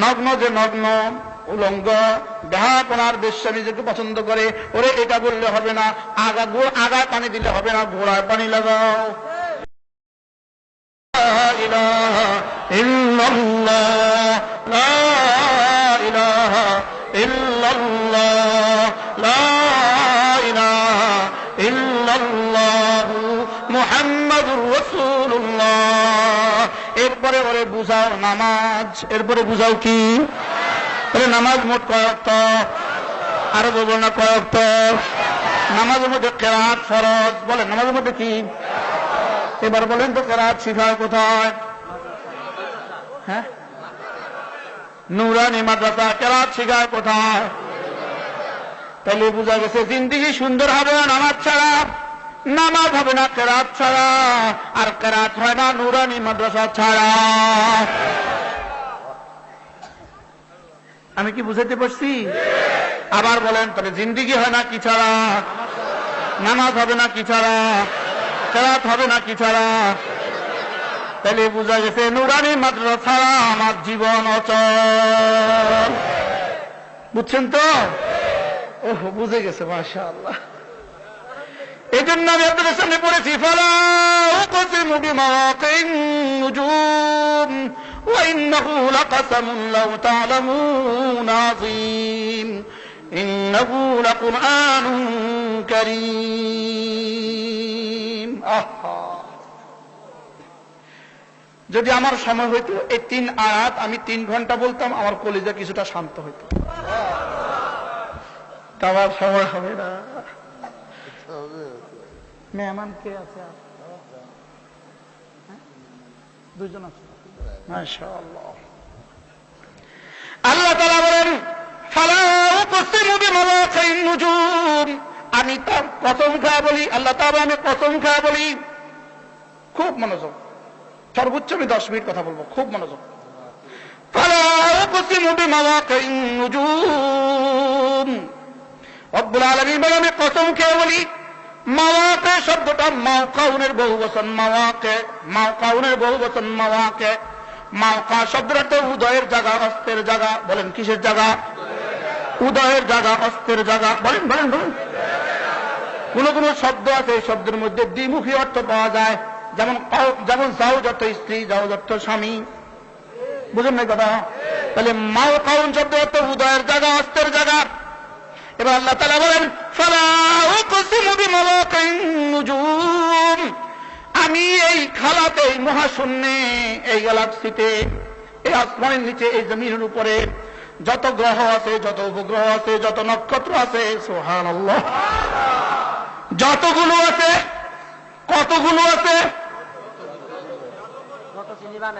[SPEAKER 3] নগ্ন যে নগ্ন উলঙ্গ দেহাপনার বেশ্যা নিজেকে পছন্দ করে, ওরে এটা বললে হবে না, আগায় পানি দিলে হবে না, ঘোড়ায় পানি লাগাও। লা ইলাহা ইল্লাল্লাহ, লা ইলাহা ইল্লাল্লাহ, লা ইলাহা ইল্লাল্লাহ মুহাম্মাদুর রাসূলুল্লাহ। এরপরে ওরে বুঝাও নামাজ, এরপরে বুঝাও কি? নামাজ মোট কয়েকত? আরো বলবো না কয়েকত? নামাজের মধ্যে কেরাত ফরজ। বলেন নামাজের মধ্যে কি? এবার বলেন তো কেরাত শিখায় কোথায়? হ্যাঁ, নুরানি মাদ্রাসা। কেরাত শিখায় কোথায়? তাহলে বোঝা গেছে জিন্দেগি সুন্দর হবে না নামাজ ছাড়া, নামাজ হবে না কেরাত ছাড়া, আর কেরাত হয় না নুরানি মাদ্রাসা ছাড়া। আমি কি বুঝাতে পারছি? আবার বলেন তবে জিন্দেগি হয় না কি ছাড়া? নামাজ হবে না কি ছাড়া? কেরাত হবে না কি ছাড়া? তাহলে বোঝা গেছে নুরানি মাদ্রাসা ছাড়া আমার জীবন অচল। বুঝছেন তো? ওহ, বুঝে গেছে মাশাআল্লাহ। এই জন্য আমি আপনাদের সামনে পড়েছি ফালা উকসিমু বিমাওয়াকিন নুজুম ওয়া ইন্নাহু লাকাসামুন লাউ তা'লামুন আযীম ইন্নাহু লাকুরআনুন কারীম। যদি আমার সময় হইতো এই 3 আয়াত আমি 3 ঘন্টা বলতাম, আমার কলিজা কিছুটা শান্ত হইতো। আমার সময় হবে না। মেহমান কে আছে? দুজন আছে মাশাআল্লাহ। আল্লাহ তাআলা বলেন ফালা উকসিমু বিমাওয়াকিন নুজুম। আমি তার কসম খায় বলি, আল্লাহ তাআলা আমি কসম খায় বলি। খুব মনোযোগ, সর্বোচ্চ আমি 10 মিনিট কথা বলবো, খুব মনোযোগ। ফালা উকসিমু বিমাওয়াকিন নুজুম। রব্বুল আলামিন বলেন আমি কসম খেয়ে বলি। মাওয়াকে শব্দটা মাওকাউনের বহুবচন, মাওকাউনের বহুবচন মাওয়াকে। মাওকা শব্দটা তো উদয়ের জায়গা, অস্তের জায়গা। বলেন কিসের জায়গা? উদয়ের জায়গা, অস্তের জায়গা। বলেন বলেন বলেন। কোন কোন শব্দ আছে এই শব্দের মধ্যে দ্বিমুখী অর্থ পাওয়া যায়, যেমন জাওজ অর্থ স্ত্রী, জাওজ অর্থ স্বামী। বুঝুন না কথা? তাহলে মাওকাউন শব্দ অর্থ উদয়ের জায়গা, অস্তের জায়গা। এবার আল্লাহ তাআলা বলেন ফালা উকসিমু বিমাওয়াকিন নুজুম। আমি এই খালাতে, এই মহাশূন্যে, এই গ্যালাক্সিতে, এই আসমানের নিচে, এই জমিনের উপরে যত গ্রহ আছে, যত উপগ্রহ আছে, যত নক্ষত্র আছে, সুবহানাল্লাহ, যতগুলো আছে, কতগুলো আছে?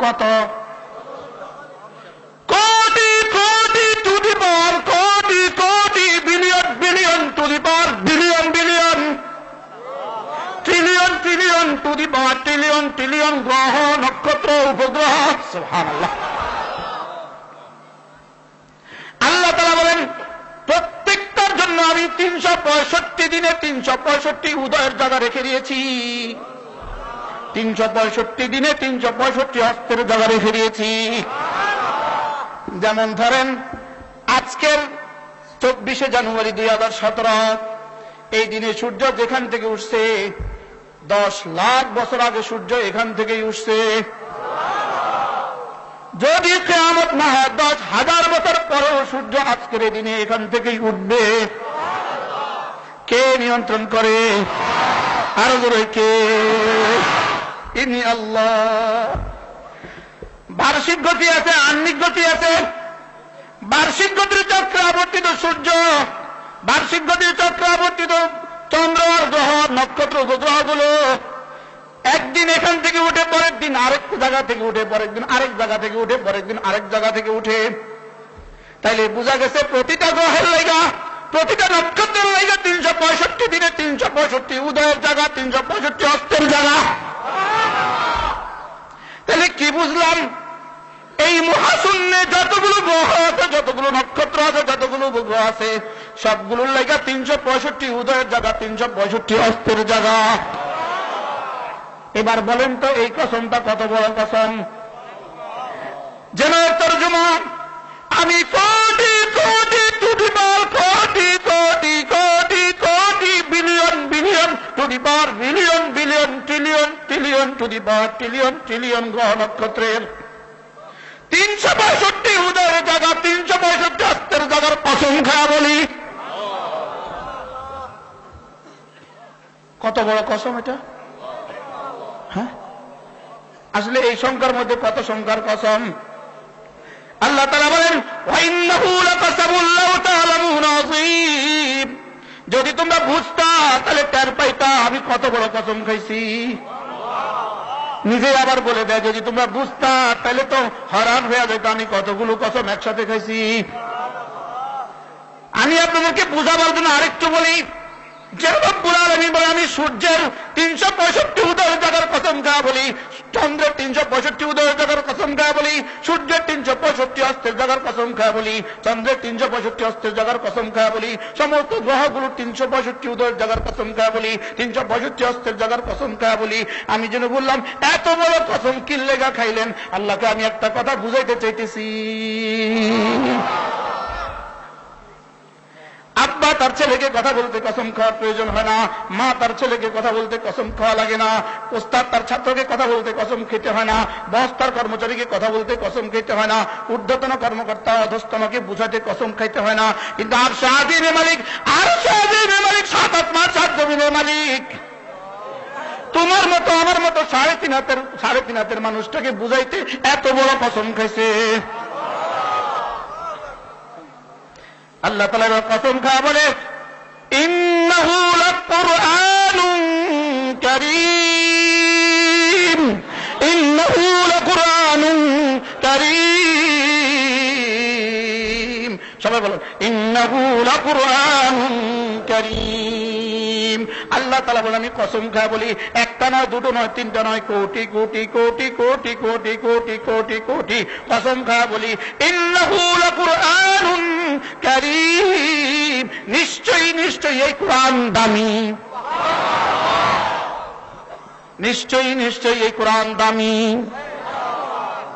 [SPEAKER 3] কত? Crore crore to the power crore crore, billion billion to the power billion billion, trillion trillion billion to the power trillion trillion গ্রহ নক্ষত্র উপগ্রহ। সুবহানাল্লাহ। আল্লাহ তাআলা বলেন প্রত্যেকটার জন্য আমি 365 দিনে 365 উদয়ের জায়গা রেখে দিয়েছি, 365 দিনে 365 অস্তের জায়গা রেখে দিয়েছি। যেমন ধরেন আজকের 24শে জানুয়ারি 2017, এই দিনে সূর্য যেখান থেকে উঠছে 10 লাখ বছর আগে সূর্য এখান থেকেই উঠছে। যদি কিয়ামত না হয় 10,000 বছর পরেও সূর্য আজকের এই দিনে এখান থেকেই উঠবে। কে নিয়ন্ত্রণ করে? আরো জোরে কে? ইনি আল্লাহ। বার্ষিক গতি আছে, আহ্নিক গতি আছে। বার্ষিক গতির চক্রে আবর্তিত সূর্য, বার্ষিক গতির চক্রে আবর্তিত চন্দ্র আর গ্রহ নক্ষত্র উপগ্রহগুলো একদিন এখান থেকে উঠে পরের দিন আরেক জায়গা থেকে উঠে, পরের দিন আরেক জায়গা থেকে উঠে, পরের দিন আরেক জায়গা থেকে উঠে। তাইলে বোঝা গেছে প্রতিটা গ্রহের লাইগা, প্রতিটা নক্ষত্রের লাইগা 365 দিনে 365 উদয়ের জায়গা, 365 অস্তের জায়গা। তাহলে কি বুঝলাম? এই মহাশূন্যে যতগুলো গ্রহ আছে, যতগুলো নক্ষত্র আছে, যতগুলো উপগ্রহ আছে, সবগুলোর লাইগা 365 উদয়ের জায়গা, 365 অস্তের জায়গা। এবার বলেন তো এই কসমটা কত বড় কসম? যেন তর্জমা, আমি crore crore to the power crore crore crore crore billion billion to the power billion billion trillion trillion to the power trillion trillion গ্রহ নক্ষত্রের 365 উদয়ের জায়গা, 365 অস্তের জায়গার কসম খাওয়া বলি। কত বড় কসম এটা? হ্যাঁ, আসলে এই সংখ্যার মধ্যে কত সংখ্যার কসম? আল্লাহ তাআলা বলেন ওয়াইন্নাহু লাকাসাবুল লাউ তা'লামুনা আযীম। যদি তোমরা বুঝতা তাহলে টের পাইতা আমি কত বড় কসম খাইছি। নিজে আবার বলে দেয় যদি তোমরা বুঝতা তাহলে তো হয়রান হয়ে যেত আমি কতগুলো কসম একসাথে খাইছি। আমি আপনাদেরকে বোঝাবার জন্য আরেকটু বলি, যে রব্বুল আলামিন বলে আমি সূর্যের 365 উদয়ের জায়গার কসম খাওয়া বলি, চন্দ্রের 365 উদয়ের জায়গার কসম খাওয়া বলি, সূর্যের 365 অস্তের জায়গার কসম খাওয়া বলি, চন্দ্রের 365 অস্তের জায়গার কসম খাওয়া বলি, সমস্ত গ্রহগুলোর 365 উদয়ের জায়গার কসম খাওয়া বলি, 365 অস্তের জায়গার কসম খাওয়া বলি। আমি যেন বললাম এত বড় কসম কি লেগা খাইলেন? আল্লাহকে আমি একটা কথা বুঝাইতে চাইতেছি। আব্বা তার ছেলেকে কথা বলতে কসম খাওয়ার প্রয়োজন হয় না, মা তার ছেলেকে কথা বলতে কসম খাওয়া লাগে না, ওস্তাদ তার ছাত্রকে কথা বলতে কসম খেতে হয় না, বস তার কর্মচারীকে কথা বলতে কসম খেতে হয় না, ঊর্ধ্বতন কর্মকর্তা অধস্তনকে বুঝাতে কসম খাইতে হয় না। কিন্তু আর শাহজিনের মালিক, আর শাহজিনের মালিক, 7 আসমান 7 জমিনের মালিক, তোমার মতো আমার মতো 3.5 হাতের মানুষটাকে বুঝাইতে এত বড় কসম খাইছে। আল্লাহ তাআলা কসম খাওয়া বলে ইন্নাহু লাকুরআনুন কারীম, ইন্নাহু লাকুরআনুন কারীম। সবাই বলুন ইন্নাহু লাকুরআনুন কারীম। আল্লাহ তাআলা বলে আমি কসম খাওয়া বলি একটা নয়, দুটো নয়, তিনটা নয়, কোটি কোটি কোটি কোটি কোটি কোটি কোটি কোটি কসম খাওয়া বলি ইন্নাহু লাকুরআনুন কারীম। নিশ্চয়ই নিশ্চয়ই এই কোরআন দামি, নিশ্চয়ই নিশ্চয়ই এই কোরআন দামি।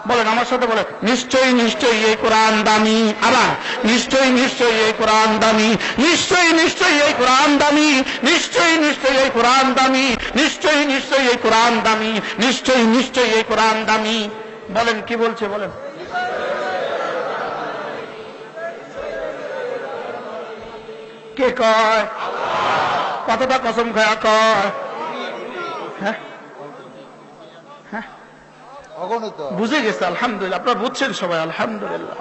[SPEAKER 3] বলেন আমার সাথে বলেন নিশ্চয়ই নিশ্চয়ই এই কোরআন দামি। আবার নিশ্চয়ই নিশ্চয়ই এই কোরআন দামি, নিশ্চয়ই নিশ্চয়ই এই কোরআন দামি, নিশ্চয়ই নিশ্চয়ই এই কোরআন দামি, নিশ্চয়ই নিশ্চয়ই এই কোরআন দামি, নিশ্চয়ই নিশ্চয়ই এই কোরআন দামি। বলেন কি বলছে? বলেন কে কয়? কতটা কসম খায়া কয়? হ্যাঁ হ্যাঁ বুঝে গেছে আলহামদুলিল্লাহ। আপনারা বুঝছেন সবাই আলহামদুলিল্লাহ।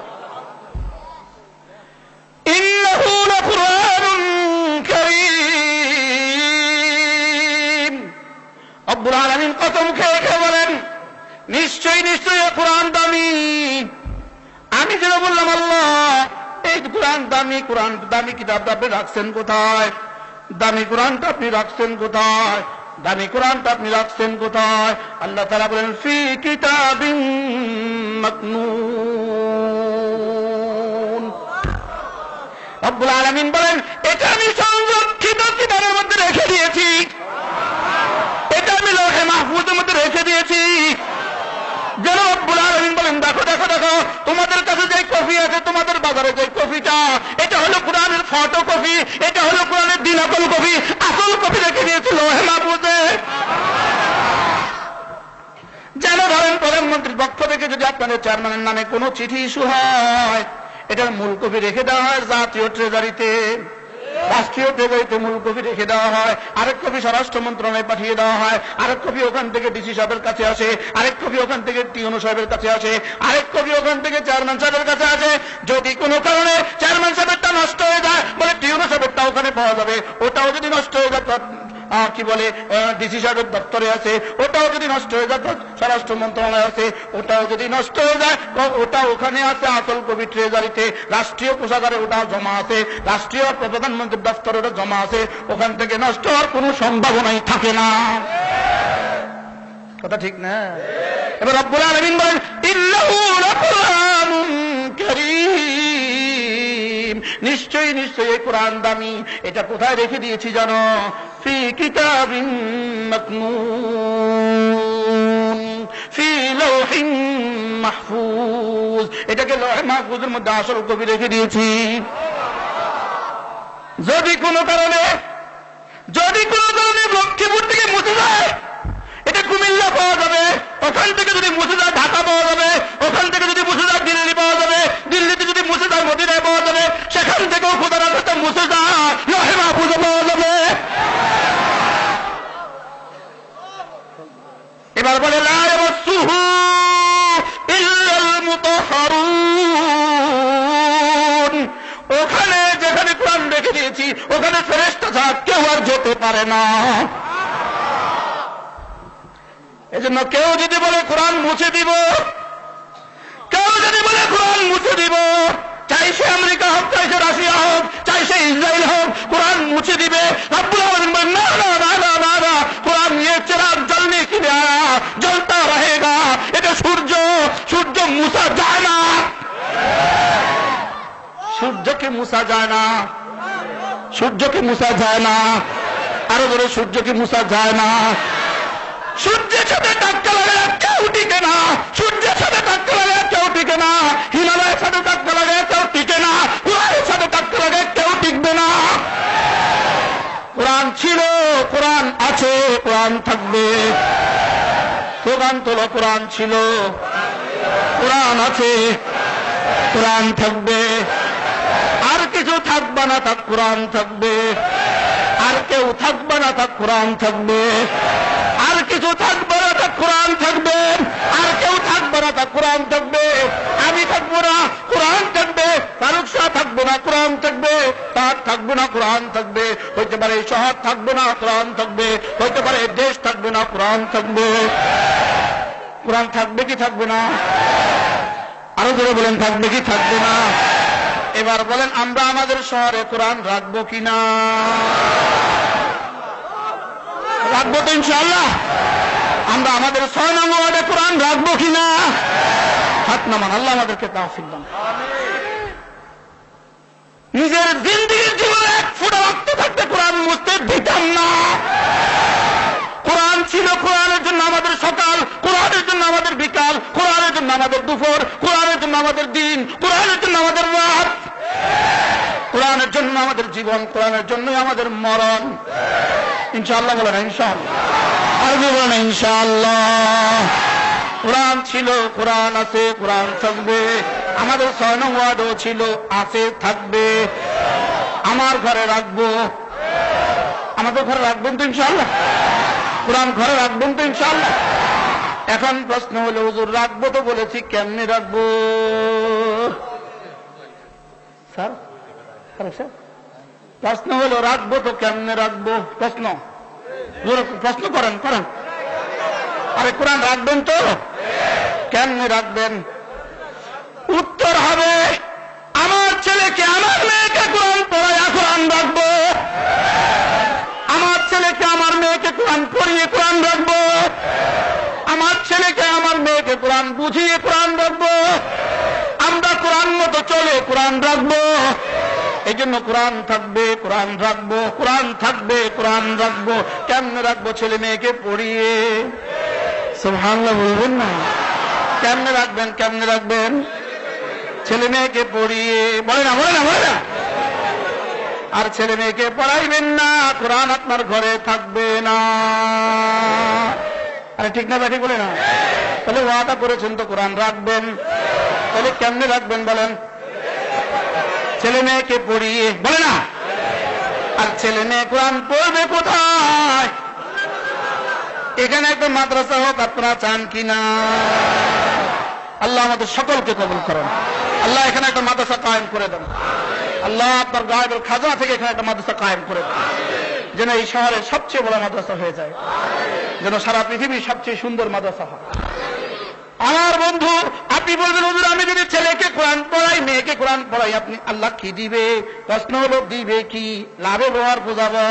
[SPEAKER 3] ইন্নাহু লাকুরআনুন কারীম। রব্বুল আলামিন কসম খেয়ে খেয়ে বলেন নিশ্চয়ই নিশ্চয়ই কোরআন দামি। আমি যেন বললাম আল্লাহ এই কোরআন দামি, কোরআন দামি কিতাবটা আপনি রাখছেন কোথায়? দামি কোরআনটা আপনি রাখছেন কোথায়? দামি কোরআনটা আপনি রাখছেন কোথায়? আল্লাহ তাআলা বলেন ফি কিতাবিন মাকনুন। রব্বুল আলামিন বলেন এটা আমি সংরক্ষিত কিতাবের মধ্যে রেখে দিয়েছি, এটা আমি লৌহে মাহফুজের মধ্যে রেখে দিয়েছি। যেন রব্বুল আলামিন বলেন দেখো দেখো দেখো, তোমাদের কাছে যে কপি আছে, তোমাদের বাজারে যে কপিটা, এটা হলো কোরআনের ফটো কপি, এটা হলো কোরআনের দিনাকল কপি, আসল কপি রেখে দিয়েছি লৌহে মাহফুজে। যেন ধরেন প্রধানমন্ত্রীর পক্ষ থেকে যদি আপনাদের চেয়ারম্যানের নামে কোনো চিঠি ইস্যু হয়, এটার মূল কপি রেখে দেওয়া হয় জাতীয় ট্রেজারিতে, রাষ্ট্রীয় ট্রেজারিতে মূল কপি রেখে দেওয়া হয়, আরেক কপি স্বরাষ্ট্র মন্ত্রণালয়ে পাঠিয়ে দেওয়া হয়, আরেক কপি ওখান থেকে ডিসি সাহেবের কাছে আসে, আরেক কপি ওখান থেকে টিউনো সাহেবের কাছে আসে, আরেক কপি ওখান থেকে চেয়ারম্যান সাহেবের কাছে আসে। যদি কোনো কারণে চেয়ারম্যান সাহেবেরটা নষ্ট হয়ে যায়, বলে টিউনো সাহেবেরটা ওখানে পাওয়া যাবে, ওটাও যদি নষ্ট হয়ে যায় কি বলে ডিসি সাহেবের দপ্তরে আছে, ওটাও যদি নষ্ট হয়ে যায় স্বরাষ্ট্র মন্ত্রণালয় আছে, ওটাও যদি নষ্ট হয়ে যায় ওটা ওখানে আছে আসল কবি ট্রেজারিতে, রাষ্ট্রীয় কোষাগারে ওটা জমা আছে, রাষ্ট্রীয় প্রধানমন্ত্রীর দপ্তরে ওটা জমা আছে, ওখান থেকে নষ্ট হওয়ার কোনো সম্ভাবনাই থাকে না। কথা ঠিক না? এবার রব্বুল আলামিন বলেন ইন্নাহু লাকুরআনুন কারীম, নিশ্চয়ই নিশ্চয়ই এই কোরআন দামি। এটা কোথায় রেখে দিয়েছি জানো? ফি কিতাবিন মাকনুন ফি লাওহিন মাহফুজ, এটাকে লৌহে মাহফুজের মধ্যে আসল কপি রেখে দিয়েছি। যদি কোনো কারণে লক্ষ্মীপুর থেকে মুছে যায়, এটা কুমিল্লা পাওয়া যাবে, ওখান থেকে যদি মুছে যায় ঢাকা পাওয়া যাবে, ওখান থেকে যদি মুছে যায় দিল্লি পাওয়া যাবে, দিল্লিতে যদি মুছে যায় মদিনায় পাওয়া যাবে, সেখান থেকেও খোদার রাস্তায় মুছে যায় লৌহে মাহফুজে পাওয়া যাবে। এবার বলে লা ইয়ামাসসুহু ইল্লাল মুতাহহারুন, ওখানে যেখানে কোরআন রেখে দিয়েছি ওখানে ফেরেশতা ছাড়া কেউ আর যেতে পারে না। এজন্য কেউ যদি বলে কোরআন মুছে দিব, কেউ যদি বলে কোরআন মুছে দিব, চাই সে আমেরিকা হোক, চাই সে রাশিয়া হোক, চাই সে ইসরায়েল হোক, কোরআন মুছে দিবে। রব্বুল আলামিন বলেন না না না না না না, কোরআন ये चिराग जलने के लिए आया, जलता रहेगा। এটা সূর্য মুছা যায় না, সূর্যকে মুছা যায় না, সূর্যকে মুছা যায় না, আরো বলে সূর্যকে মুছা যায় না। সূর্যের সাথে ধাক্কা লাগায় কেউ টিকে না, সূর্যের সাথে ধাক্কা লাগায় কেউ টিকে না, হিমালয়ের সাথে ধাক্কা লাগায় কেউ টিকে না, কোরআনের সাথে ধাক্কা লাগায় কেউ টিকবে না। কোরআন ছিল, কোরআন আছে, কোরআন থাকবে। স্লোগান তোলো, কোরআন ছিল, কোরআন আছে, কোরআন থাকবে। আর কিছু থাকবে না, থাক কোরআন থাকবে। আর কেউ থাকবে না, থাক কোরআন থাকবে। আর কিছু থাকবে না, থাক কোরআন থাকবে। আর কেউ থাকবে না, থাক কোরআন থাকবে। আমি থাকবো না, কোরআন থাকবে। ফারুক শাহ থাকবে না, কোরআন থাকবে। তার থাকবে না, কোরআন থাকবে। হইতে পারে এই শহর থাকবে না, কোরআন থাকবে। হইতে পারে এই দেশ থাকবে না, কোরআন থাকবে। কোরআন থাকবে কি থাকবে না? আরো ধরে বলেন থাকবে কি থাকবে না? এবার বলেন আমরা আমাদের শহরে কোরআন রাখবো কিনা? রাখবো তো ইনশাআল্লাহ। আমরা আমাদের 6 নং ওয়ার্ডে কোরআন রাখবো কিনা? হাত নামান, আল্লাহ আমাদেরকে তৌফিক দান। নিজের জিন্দেগির জীবনে এক ফোঁটা রক্ত থাকতে কোরআন মুছতে দিতাম না। কোরআন ছিল, কোরআনের জন্য আমাদের সকাল, কোরআনের জন্য আমাদের বিকাল, কোরআনের জন্য আমাদের দুপুর, কোরআনের জন্য আমাদের দিন, কোরআনের জন্য আমাদের রাত, কোরআনের জন্য আমাদের জীবন, কোরআনের জন্যই আমাদের মরণ। ইনশাআল্লাহ বলেন ইনশাআল্লাহ, আর বলেন ইনশাআল্লাহ। কোরআন ছিল, কোরআন আছে, কোরআন থাকবে। আমাদের 6 নং ওয়ার্ডও ছিল, আছে, থাকবে। আমার ঘরে রাখবো, আমাদের ঘরে রাখবেন তো ইনশাআল্লাহ? কোরআন ঘরে রাখবেন তো ইনশাআল্লাহ? এখন প্রশ্ন হলো হুজুর রাখবো তো বলেছি, কেমনে রাখবো? স্যার প্রশ্ন হলো রাখবো তো কেমনে রাখবো? প্রশ্ন করেন। আরে কোরআন রাখবেন তো, কেমনে রাখবেন? উত্তর হবে আমার ছেলেকে, আমার মেয়েকে কোরআন পড়ায় কোরআন রাখবো। আমার ছেলেকে, আমার মেয়েকে কোরআন পড়িয়ে কোরআন রাখবো, আমার ছেলেকে আমার মেয়েকে কোরআন বুঝিয়ে কোরআন রাখবো, আমরা কোরআন মতো চলে কোরআন রাখবো। এই জন্য কোরআন থাকবে, কোরআন রাখবো, কোরআন থাকবে, কোরআন রাখবো। কেমনে রাখবো? ছেলে মেয়েকে পড়িয়ে। সুবহানাল্লাহ বলবেন না? কেমনে রাখবেন? কেমনে রাখবেন? ছেলে মেয়েকে পড়িয়ে। বলে না, বলে না, বলে না। আর ছেলে মেয়েকে পড়াইবেন না, কোরআন আপনার ঘরে থাকবে না। আরে ঠিক না ব্যাঠিক বলে না? তাহলে ওয়াদা করেছেন তো কোরআন রাখবেন, তাহলে কেমনে রাখবেন বলেন? ছেলে মেয়েকে পড়িয়ে। বলে না? আর ছেলে মেয়ে কোরআন পড়বে কোথায়? এখানে একটা মাদ্রাসা হোক আপনারা চান কিনা? আল্লাহ আমাদের সকলকে কবুল করেন। আল্লাহ এখানে একটা মাদ্রাসা কায়েম করে দেন। আল্লাহ আপনার গায়েবের খাজনা থেকে এখানে একটা মাদ্রাসা কায়েম করে দেন, যেন এই শহরের সবচেয়ে বড় মাদ্রাসা হয়ে যায়, যেন সারা পৃথিবীর সবচেয়ে সুন্দর মাদ্রাসা হয়। আমার বন্ধু, আপনি বলবেন হুজুর আমি যদি ছেলেকে কোরআন পড়াই, মেয়েকে কোরআন পড়াই, আপনি আল্লাহ কি দিবে? প্রশ্ন হলো দিবে কি? লাভে ব্যবহার বোঝাবো।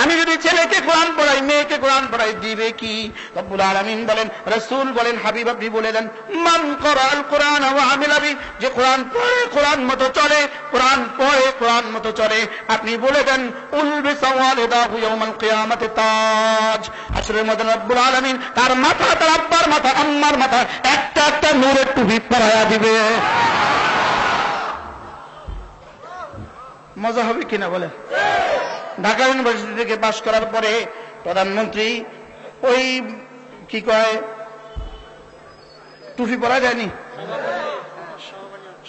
[SPEAKER 3] আমি যদি ছেলেকে কোরআন পড়াই, মেয়েকে কোরআন পড়াই, দিবে কি? রব্বুল আলামিন বলেন, রাসূল বলেন, হাবিব আপনি বলে দেন, মান করাল কোরআন ওয়া আমিলা বি, যে কোরআন পড়ে কোরআন মতো চলে, কোরআন পড়ে কোরআন মতো চলে, আপনি বলে দেন উলবিসা ওয়ালিদাহু ইয়াউমাল কিয়ামাতি তাজ। হাশরের ময়দানে রব্বুল আলামিন তার মাথা, তার আব্বার মাথা, আম্মার মাথা একটা একটা নূরের টুপি পরায়া দিবে। মজা হবে কিনা বলেন? ঢাকা ইউনিভার্সিটি থেকে পাশ করার পরে প্রধানমন্ত্রী ওই কি কয় টুপি পরা যায়নি,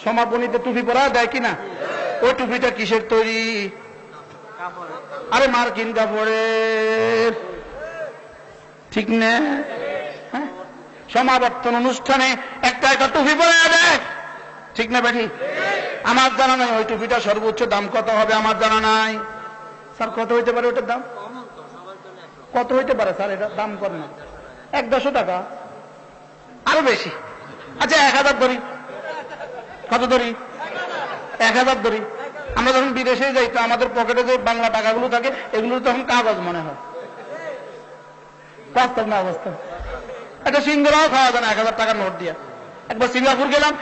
[SPEAKER 3] সমাপনীতে টুপি পরা যায় কিনা? ওই টুপিটা কিসের তৈরি? আরে মার্কিন কাপড়ের, ঠিক না? হ্যাঁ, সমাবর্তন অনুষ্ঠানে একটা একটা টুপি পরা দেয়, ঠিক না বেঠি? আমার জানা নাই ওই টুপিটা সর্বোচ্চ দাম কত হবে, আমার জানা নাই। স্যার কত হইতে পারে ওটার দাম? কত হইতে পারে স্যার এটার দাম? কর না, 100 টাকা, আরো বেশি। আচ্ছা 1000 ধরি। কত ধরি? 1000 ধরি। আমরা যখন বিদেশে যাই তো আমাদের পকেটে যে বাংলা টাকাগুলো থাকে এগুলো তখন কাগজ মনে হয়। বাস্তব না অবস্থা। একটা সিঙ্গারাও খাওয়া যায় না 1000 টাকার নোট দিয়ে। একবার সিঙ্গাপুর গেলাম,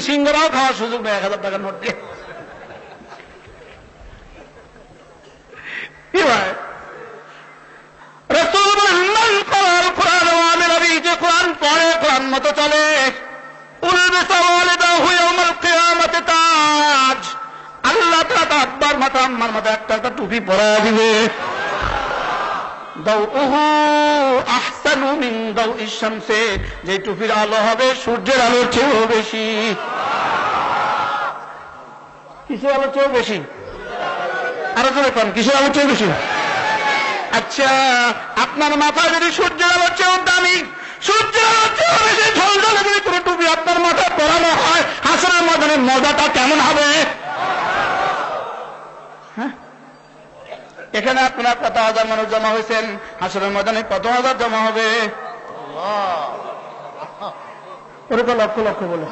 [SPEAKER 3] সিঙ্গারাও খাওয়ার সুযোগ নেই 1000 টাকার নোট দিয়ে। কি ভাই? রাসূল বলেন, মান করাল কোরআন ওয়া আমিলা বিহি, যে কোরআন পড়ে কোরআন মতো চলে, উলবিসা ওয়ালিদাহু ইয়াউমাল কিয়ামাতি তাজ। আল্লাহ তাআলা আব্বার মাথা, আম্মার মাথা একটা একটা টুপি পরায়া দিবে। দাউহু আহসানু মিন দাউইশ শামসি, যে টুপির আলো হবে সূর্যের আলোর চেয়েও বেশি। কিসের আলোর চেয়েও বেশি? আরো জোরে কোন, কিসের আলোর চেয়েও বেশি? আচ্ছা আপনার মাথা যদি সূর্যের আলোর চেয়েও দামি, সূর্যের আলোর চেয়েও বেশি ঝলঝলে যদি কোনো টুপি আপনার মাথায় পরানো হয়, হাসরের ময়দানে মজাটা কেমন হবে? হ্যাঁ, এখানে আপনারা কত হাজার মানুষ জমা হয়েছেন, হাসরের ময়দানে কত হাজার জমা হবে? ওরকম লক্ষ লক্ষ বলে।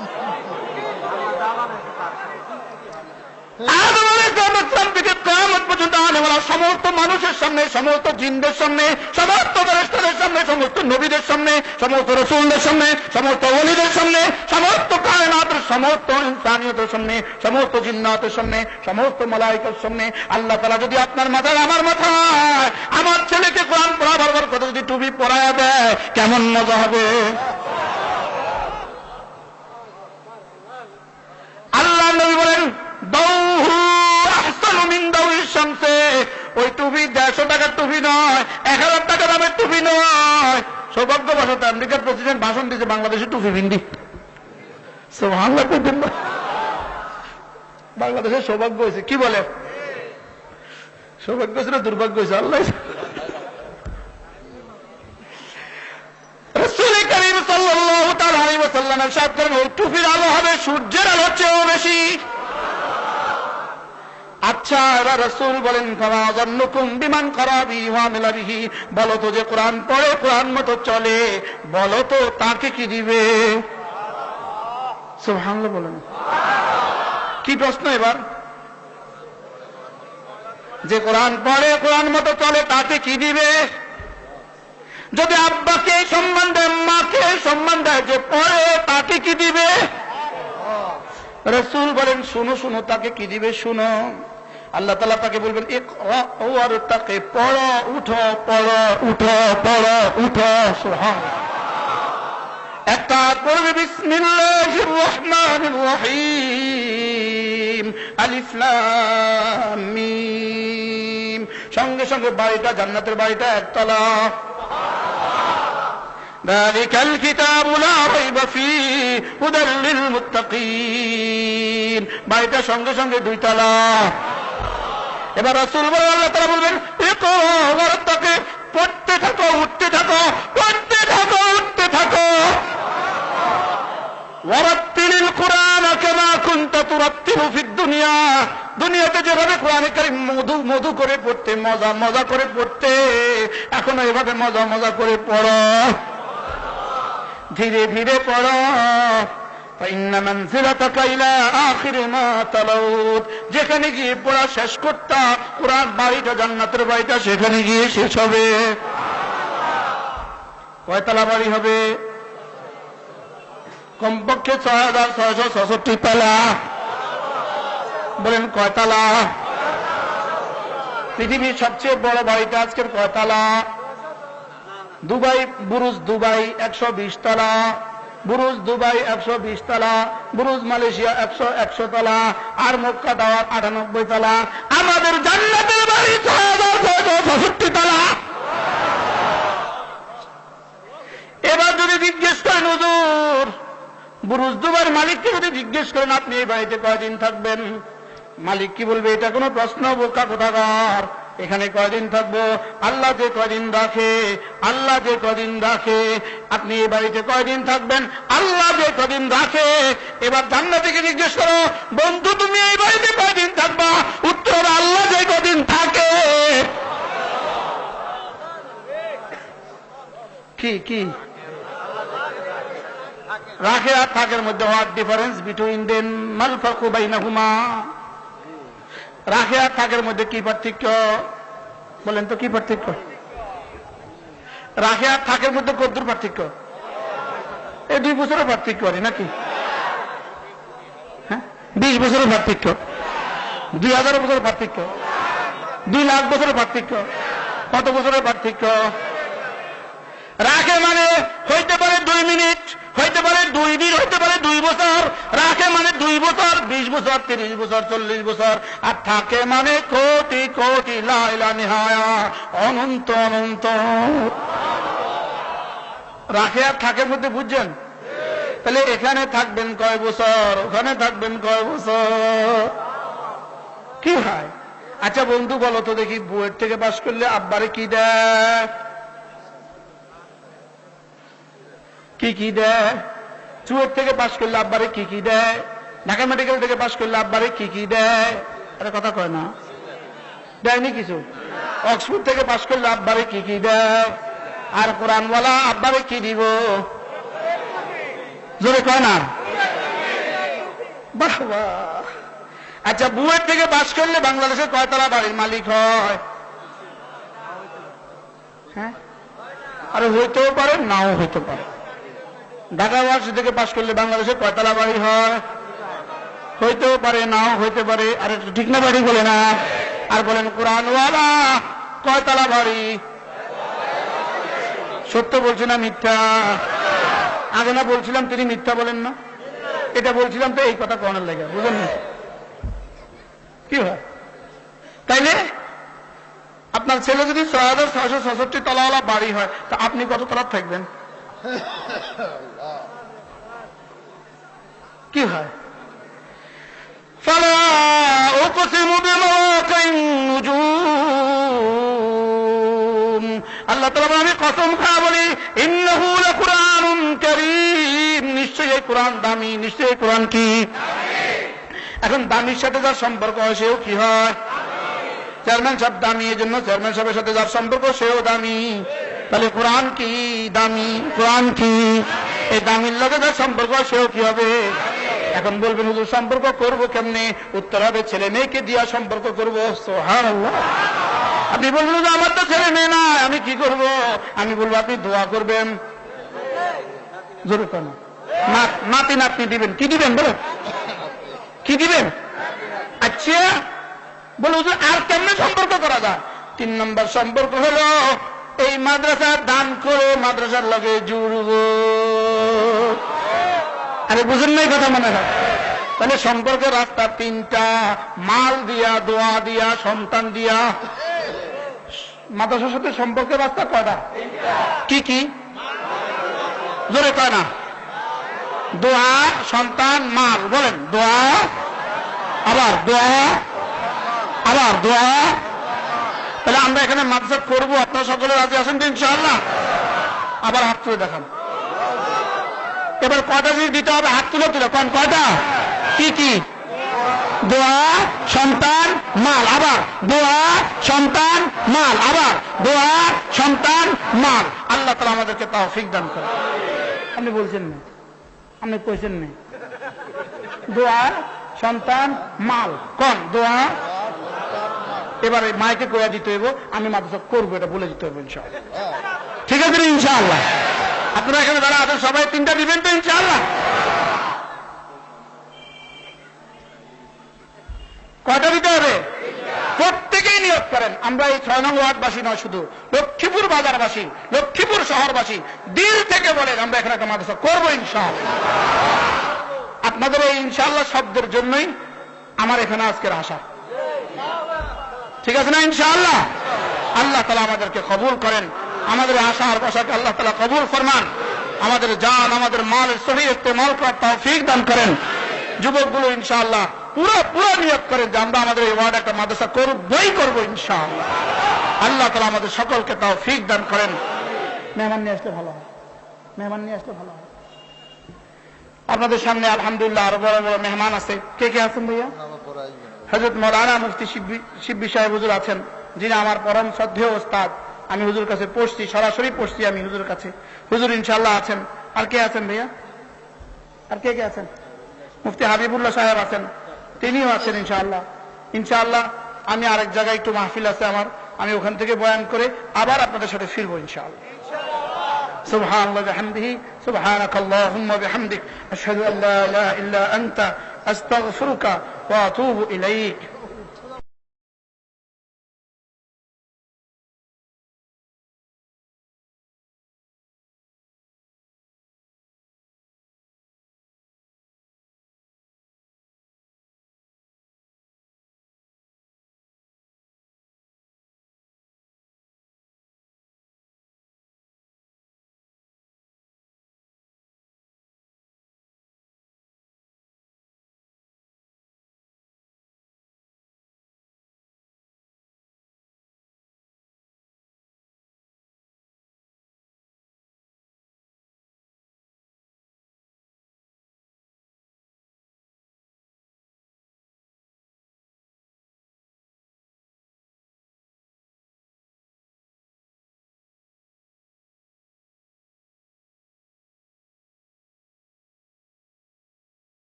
[SPEAKER 3] সমস্ত মানুষের সামনে, সমস্ত জিনদের সামনে, সমস্ত ফেরেশতাদের সামনে, সমস্ত নবীদের সামনে, সমস্ত রাসূলদের সামনে, সমস্ত ওলিদের সামনে, সমস্ত কায়নাতের, সমস্ত ইনসানিয়তের সামনে, সমস্ত জিন্নাতের সামনে, সমস্ত মালায়েকার সামনে আল্লাহ তাআলা যদি আপনার মাথায়, আমার মাথায়, আমার ছেলেকে কোরআন পড়াবার কথা যদি টুপি পরায়া দেয়, কেমন মজা হবে? আল্লাহ নবী বলেন, দাউহু আহসানু মিন দাউইশ শামসি, ওই টুপি 150 টাকার টুপি নয়, 1000 টাকা দামের টুপি নয়। সৌভাগ্যবশত আমেরিকার প্রেসিডেন্ট ভাষণ দিয়েছে বাংলাদেশে টুপি বিন্দি। সুবহানাল্লাহ। বাংলাদেশের সৌভাগ্য হয়েছে। কি বলে? সৌভাগ্য হয়েছে না দুর্ভাগ্য হয়েছে? আল্লাহ। রাসূল কারীম সাল্লাল্লাহু তাআলা আলাইহি ওয়াসাল্লাম ইরশাদ করেন, ওই টুপির আলো হবে সূর্যের আলোর চেয়েও বেশি। আচ্ছা রাসূল বলেন, ফামা যান্নুকুম বিমান ক্বারা বিহি ওয়া আমিলা বিহি, বলো তো যে কোরআন পড়ে কোরআন মতো চলে, বলো তো তাকে কি দিবে? সুবহানাল্লাহ বলেন। কি প্রশ্ন এবার? যে কোরআন পড়ে, কোরআন মতো চলে, তাকে কি দিবে? যদি আব্বাকে সম্মান দেয়, মাকে সম্মান দেয়, যে পড়ে তাকে কি দিবে? রাসূল বলেন শুনো শুনো, তাকে কি দিবে শুনো। আল্লাহ তাআলা তাকে বলবেন ইকরা ওয়ারতাকি, পড়ো উঠো, পড়ো উঠো, পড়ো উঠো। সুবহানাল্লাহ। একটা পড়বে বিসমিল্লাহির রহমানির রহিম, আলিফ লাম মিম, সঙ্গে সঙ্গে বাড়িটা, জান্নাতের বাড়িটা একতলা। যালিকাল কিতাবু লা রাইবা ফীহি হুদাল লিল মুত্তাকিন, বাড়িটা সঙ্গে সঙ্গে দুইতলা। এবার রাসূল বলেন, আল্লাহ তাআলা বলবেন ইকরা ওয়ারতাকি, পড়তে থাকো, উঠতে থাকো, পড়তে থাকো, উঠতে থাকো। ওয়ারাত্তিলিল কুরআন কামা কুনতা তুরাত্তিলু ফিদ দুনিয়া, দুনিয়াতে যেভাবে কোরআনে কারীম মধু মধু করে পড়তে, মজা মজা করে পড়তে, এখনো এভাবে মজা মজা করে পড়ো, ধীরে ধীরে পড়ো। ফাইন্না মানজিলাতাকা ইলা আখিরি মা তালাউত, যেখানে গিয়ে পড়া শেষ করতা, কোরআন বাড়িটা, জান্নাতের বাড়িটা সেখানে গিয়ে শেষ হবে। কয়তলা বাড়ি হবে? কমপক্ষে 6666 তলা। বলেন কয়তলা? পৃথিবীর সবচেয়ে বড় বাড়িটা আজকের কয়তলা? দুবাই, বুরুজ দুবাই 120 তলা, বুরুজ দুবাই 120 তলা, বুরুজ মালয়েশিয়া 100 তলা, আর মক্কা টাওয়ার 98 তলা। আমাদের জান্নাতের বাড়ি 6666 তলা। এবার যদি জিজ্ঞেস করেন হুজুর, বুরুজ দুবাইয়ের মালিককে যদি জিজ্ঞেস করেন আপনি এই বাড়িতে কয়দিন থাকবেন, মালিক কি বলবে? এটা কোনো প্রশ্ন? বোকা কোথাকার। এখানে কয়দিন থাকবো? আল্লাহ যে কয়দিন রাখে, আল্লাহ যে কয়দিন রাখে। আপনি এই বাড়িতে কয়দিন থাকবেন? আল্লাহ যে কয়দিন রাখে। এবার জান্নাতীকে জিজ্ঞেস করো, বন্ধু তুমি এই বাড়িতে কয়দিন থাকবা? উত্তর, আল্লাহ যে কয়দিন থাকে। কি কি রাখে আর থাকের মধ্যে হোয়াট ডিফারেন্স বিটুইন দেম, মাল ফারকু বাইনাহুমা? রাখে আর থাকের মধ্যে কি পার্থক্য? বলেন তো কি পার্থক্য? রাখে আর থাকের মধ্যে কতদূর পার্থক্য? এই 2 বছরের পার্থক্য করে নাকি? হ্যাঁ, 20 বছরের পার্থক্য, 2000 বছরের পার্থক্য, 2 লাখ বছরের পার্থক্য। কত বছরের পার্থক্য? রাখে মানে হইতে পারে 2 মিনিট, হইতে পারে 2 দিন, হইতে পারে 2 বছর। রাখে মানে 2 বছর, 20 বছর, 30 বছর, 40 বছর। আর থাকে মানে কোটি কোটি, লা ইলাহা নিহায়া, অনন্ত অনন্ত। রাখে আর থাকের মধ্যে বুঝছেন? তাহলে এখানে থাকবেন কয় বছর, ওখানে থাকবেন কয় বছর? কি হয়? আচ্ছা বন্ধু বলো তো দেখি, বুয়েট থেকে পাস করলে আব্বারে কি দেয়? কি কি দেয়? চুয়েট থেকে পাস করলে আব্বারে কি কি দেয়? ঢাকা মেডিকেল থেকে পাস করলে আব্বারে কি কি দেয়? এটা কথা কয় না, দেয়নি কিছু। অক্সফোর্ড থেকে পাস করলে আব্বারে কি কি দেয়? আর কোরআনওয়ালা আব্বারে কি দিব? জোরে কয় না? বাহ বাহ। আচ্ছা বুয়েট থেকে পাস করলে বাংলাদেশের কয়তলা বাড়ির মালিক হয়? হ্যাঁ, আরে হইতেও পারে, নাও হইতে পারে। ঢাকা ইউনিভার্সিটি থেকে পাস করলে বাংলাদেশের কয়তলা বাড়ি হয়? হইতেও পারে, নাও হইতে পারে। আরে ঠিক না বাড়ি বলে না? আর বলেন কোরআনওয়ালা কয়তলা বাড়ি? সত্য বলছি না মিথ্যা? আগে না বলছিলাম তিনি মিথ্যা বলেন না? এটা বলছিলাম তো এই কথা কনের লাগে, বুঝলেন না? কি হয় তাইলে? আপনার ছেলে যদি 6666 তলাওয়ালা বাড়ি হয়, তা আপনি কত তলার থাকবেন? কি হয়? ফালা উকসিমু বিমাওয়াকিন নুজুম, আল্লাহ তাআলা আমি কসম খায়া বলি, ইন্নাহু লাকুরআনুন কারীম, নিশ্চয়ই এই কোরআন দামি, নিশ্চয়ই এই কোরআন কি দামি। এখন দামির সাথে যার সম্পর্ক হয় সেও কি হয়? চেয়ারম্যান সাহেব দামি, এই জন্য চেয়ারম্যান সাহেবের সাথে যার সম্পর্ক সেও দামি। তাহলে কোরআন কি দামি? কোরআন কি? এই দামির লগে যার সম্পর্ক সেও কি হবে? এখন বলবেন হুজুর সম্পর্ক করব কেমনে? উত্তর হবে ছেলে মেয়েকে দিয়া সম্পর্ক করবো। সুবহানাল্লাহ। আপনি বলবেন হুজুর আমার তো ছেলে মেয়ে না, আমি কি করব? আমি বলবো আপনি দোয়া করবেন। জোরে কেন? নাতি নাতনি দিবেন। কি দিবেন বলো? কি দিবেন? আচ্ছা বলো হুজুর আর কেমনে সম্পর্ক করা যায়? 3 নম্বর সম্পর্ক হলো এই মাদ্রাসা দান করে মাদ্রাসার লগে জুড়ব। আরে বুঝেন নাই কথা মনে হয়? তাহলে সম্পর্কের রাস্তা 3টা, মাল দিয়া, দোয়া দিয়া, সন্তান দিয়া। মাদ্রাসার সাথে সম্পর্কের রাস্তা কয়টা? কি কি? জোরে কয় না? দোয়া, সন্তান, মাল। বলেন দোয়া, আবার দোয়া, আবার দোয়া। তাহলে আমরা এখানে মাদ্রাসা করবো, আপনারা সকলে রাজি আছেন তো ইনশাআল্লাহ? আবার হাত তুলে দেখান। এবার কয়টা জিনিস দিতে হবে? হাত তুলে তুলে কোন কয়টা? কি কি? দোয়া, সন্তান, মাল। আবার দোয়া, সন্তান, মাল। আবার দোয়া, সন্তান, মাল। আল্লাহ তাআলা আমাদেরকে তৌফিক দান করেন। আপনি বলছেন না, আপনি কইছেন না। দোয়া, সন্তান, মাল। কোন দোয়া? এবারে মাইকে কইয়া দিতে হইব আমি মাদ্রাসা করবো, এটা বলে দিতে হবে ইনশাআল্লাহ। ঠিক আছে ইনশাআল্লাহ? আপনারা এখানে যারা আছেন সবাই 3টা দিবেন তো ইনশাআল্লাহ? কয়টা দিতে হবে? প্রত্যেকেই নিয়োগ করেন। আমরা এই 6 নং ওয়ার্ডবাসী নয়, শুধু লক্ষ্মীপুর বাজারবাসী, লক্ষ্মীপুর শহরবাসী দিল থেকে বলেন আমরা এখানে একটা মাদ্রাসা করবো ইনশাআল্লাহ। আপনাদের এই ইনশাআল্লাহ শব্দের জন্যই আমার এখানে আজকের আশা। ঠিক আছে না ইনশাআল্লাহ? আল্লাহ তাআলা আমাদেরকে কবুল করেন, আমাদের আশা আর আশাকে আল্লাহ তাআলা কবুল ফরমান, আমাদের জান আমাদের মালের সহি ইস্তেমাল করার তৌফিক দান করেন। যুবকগুলো ইনশাআল্লাহ পুরো নিয়োগ করেন যে আমরা আমাদের এই ওয়ার্ডে একটা মাদ্রাসা করবো ইনশাআল্লাহ। আল্লাহ তাআলা আমাদের সকলকে তৌফিক দান করেন। মেহমান নিয়ে আসলে ভালো হয়, মেহমান নিয়ে আসলে ভালো হয়। আপনাদের সামনে আলহামদুলিল্লাহ আরো বড় বড় মেহমান আছে। কে কে আছেন ভাইয়া? হযরত মাওলানা মুফতি শিবলী সাহেব হুজুর আছেন, যিনি আমার পরম শ্রদ্ধেয় ওস্তাদ। আমি হুজুর কাছে পড়ছি, সরাসরি পড়ছি আমি হুজুরের কাছে। হুজুর ইনশাআল্লাহ আছেন। আর কে আছেন ভাইয়া? আর কে কে আছেন? মুফতি হাবিবুল্লাহ সাহেব আছেন, তিনিও আছেন ইনশাআল্লাহ। ইনশাআল্লাহ আমি আরেক জায়গায় একটু মাহফিল আছে আমার, আমি ওখান থেকে বয়ান করে আবার আপনাদের সাথে ফিরবো ইনশাআল্লাহ। সুবহানাল্লাহি ওয়া বিহামদিহি, সুবহানাকাল্লাহুম্মা ওয়া বিহামদিক, আশহাদু আল্লা ইলাহা ইল্লা আনতা, আস্তাগফিরুকা ওয়া আতুবু ইলাইক।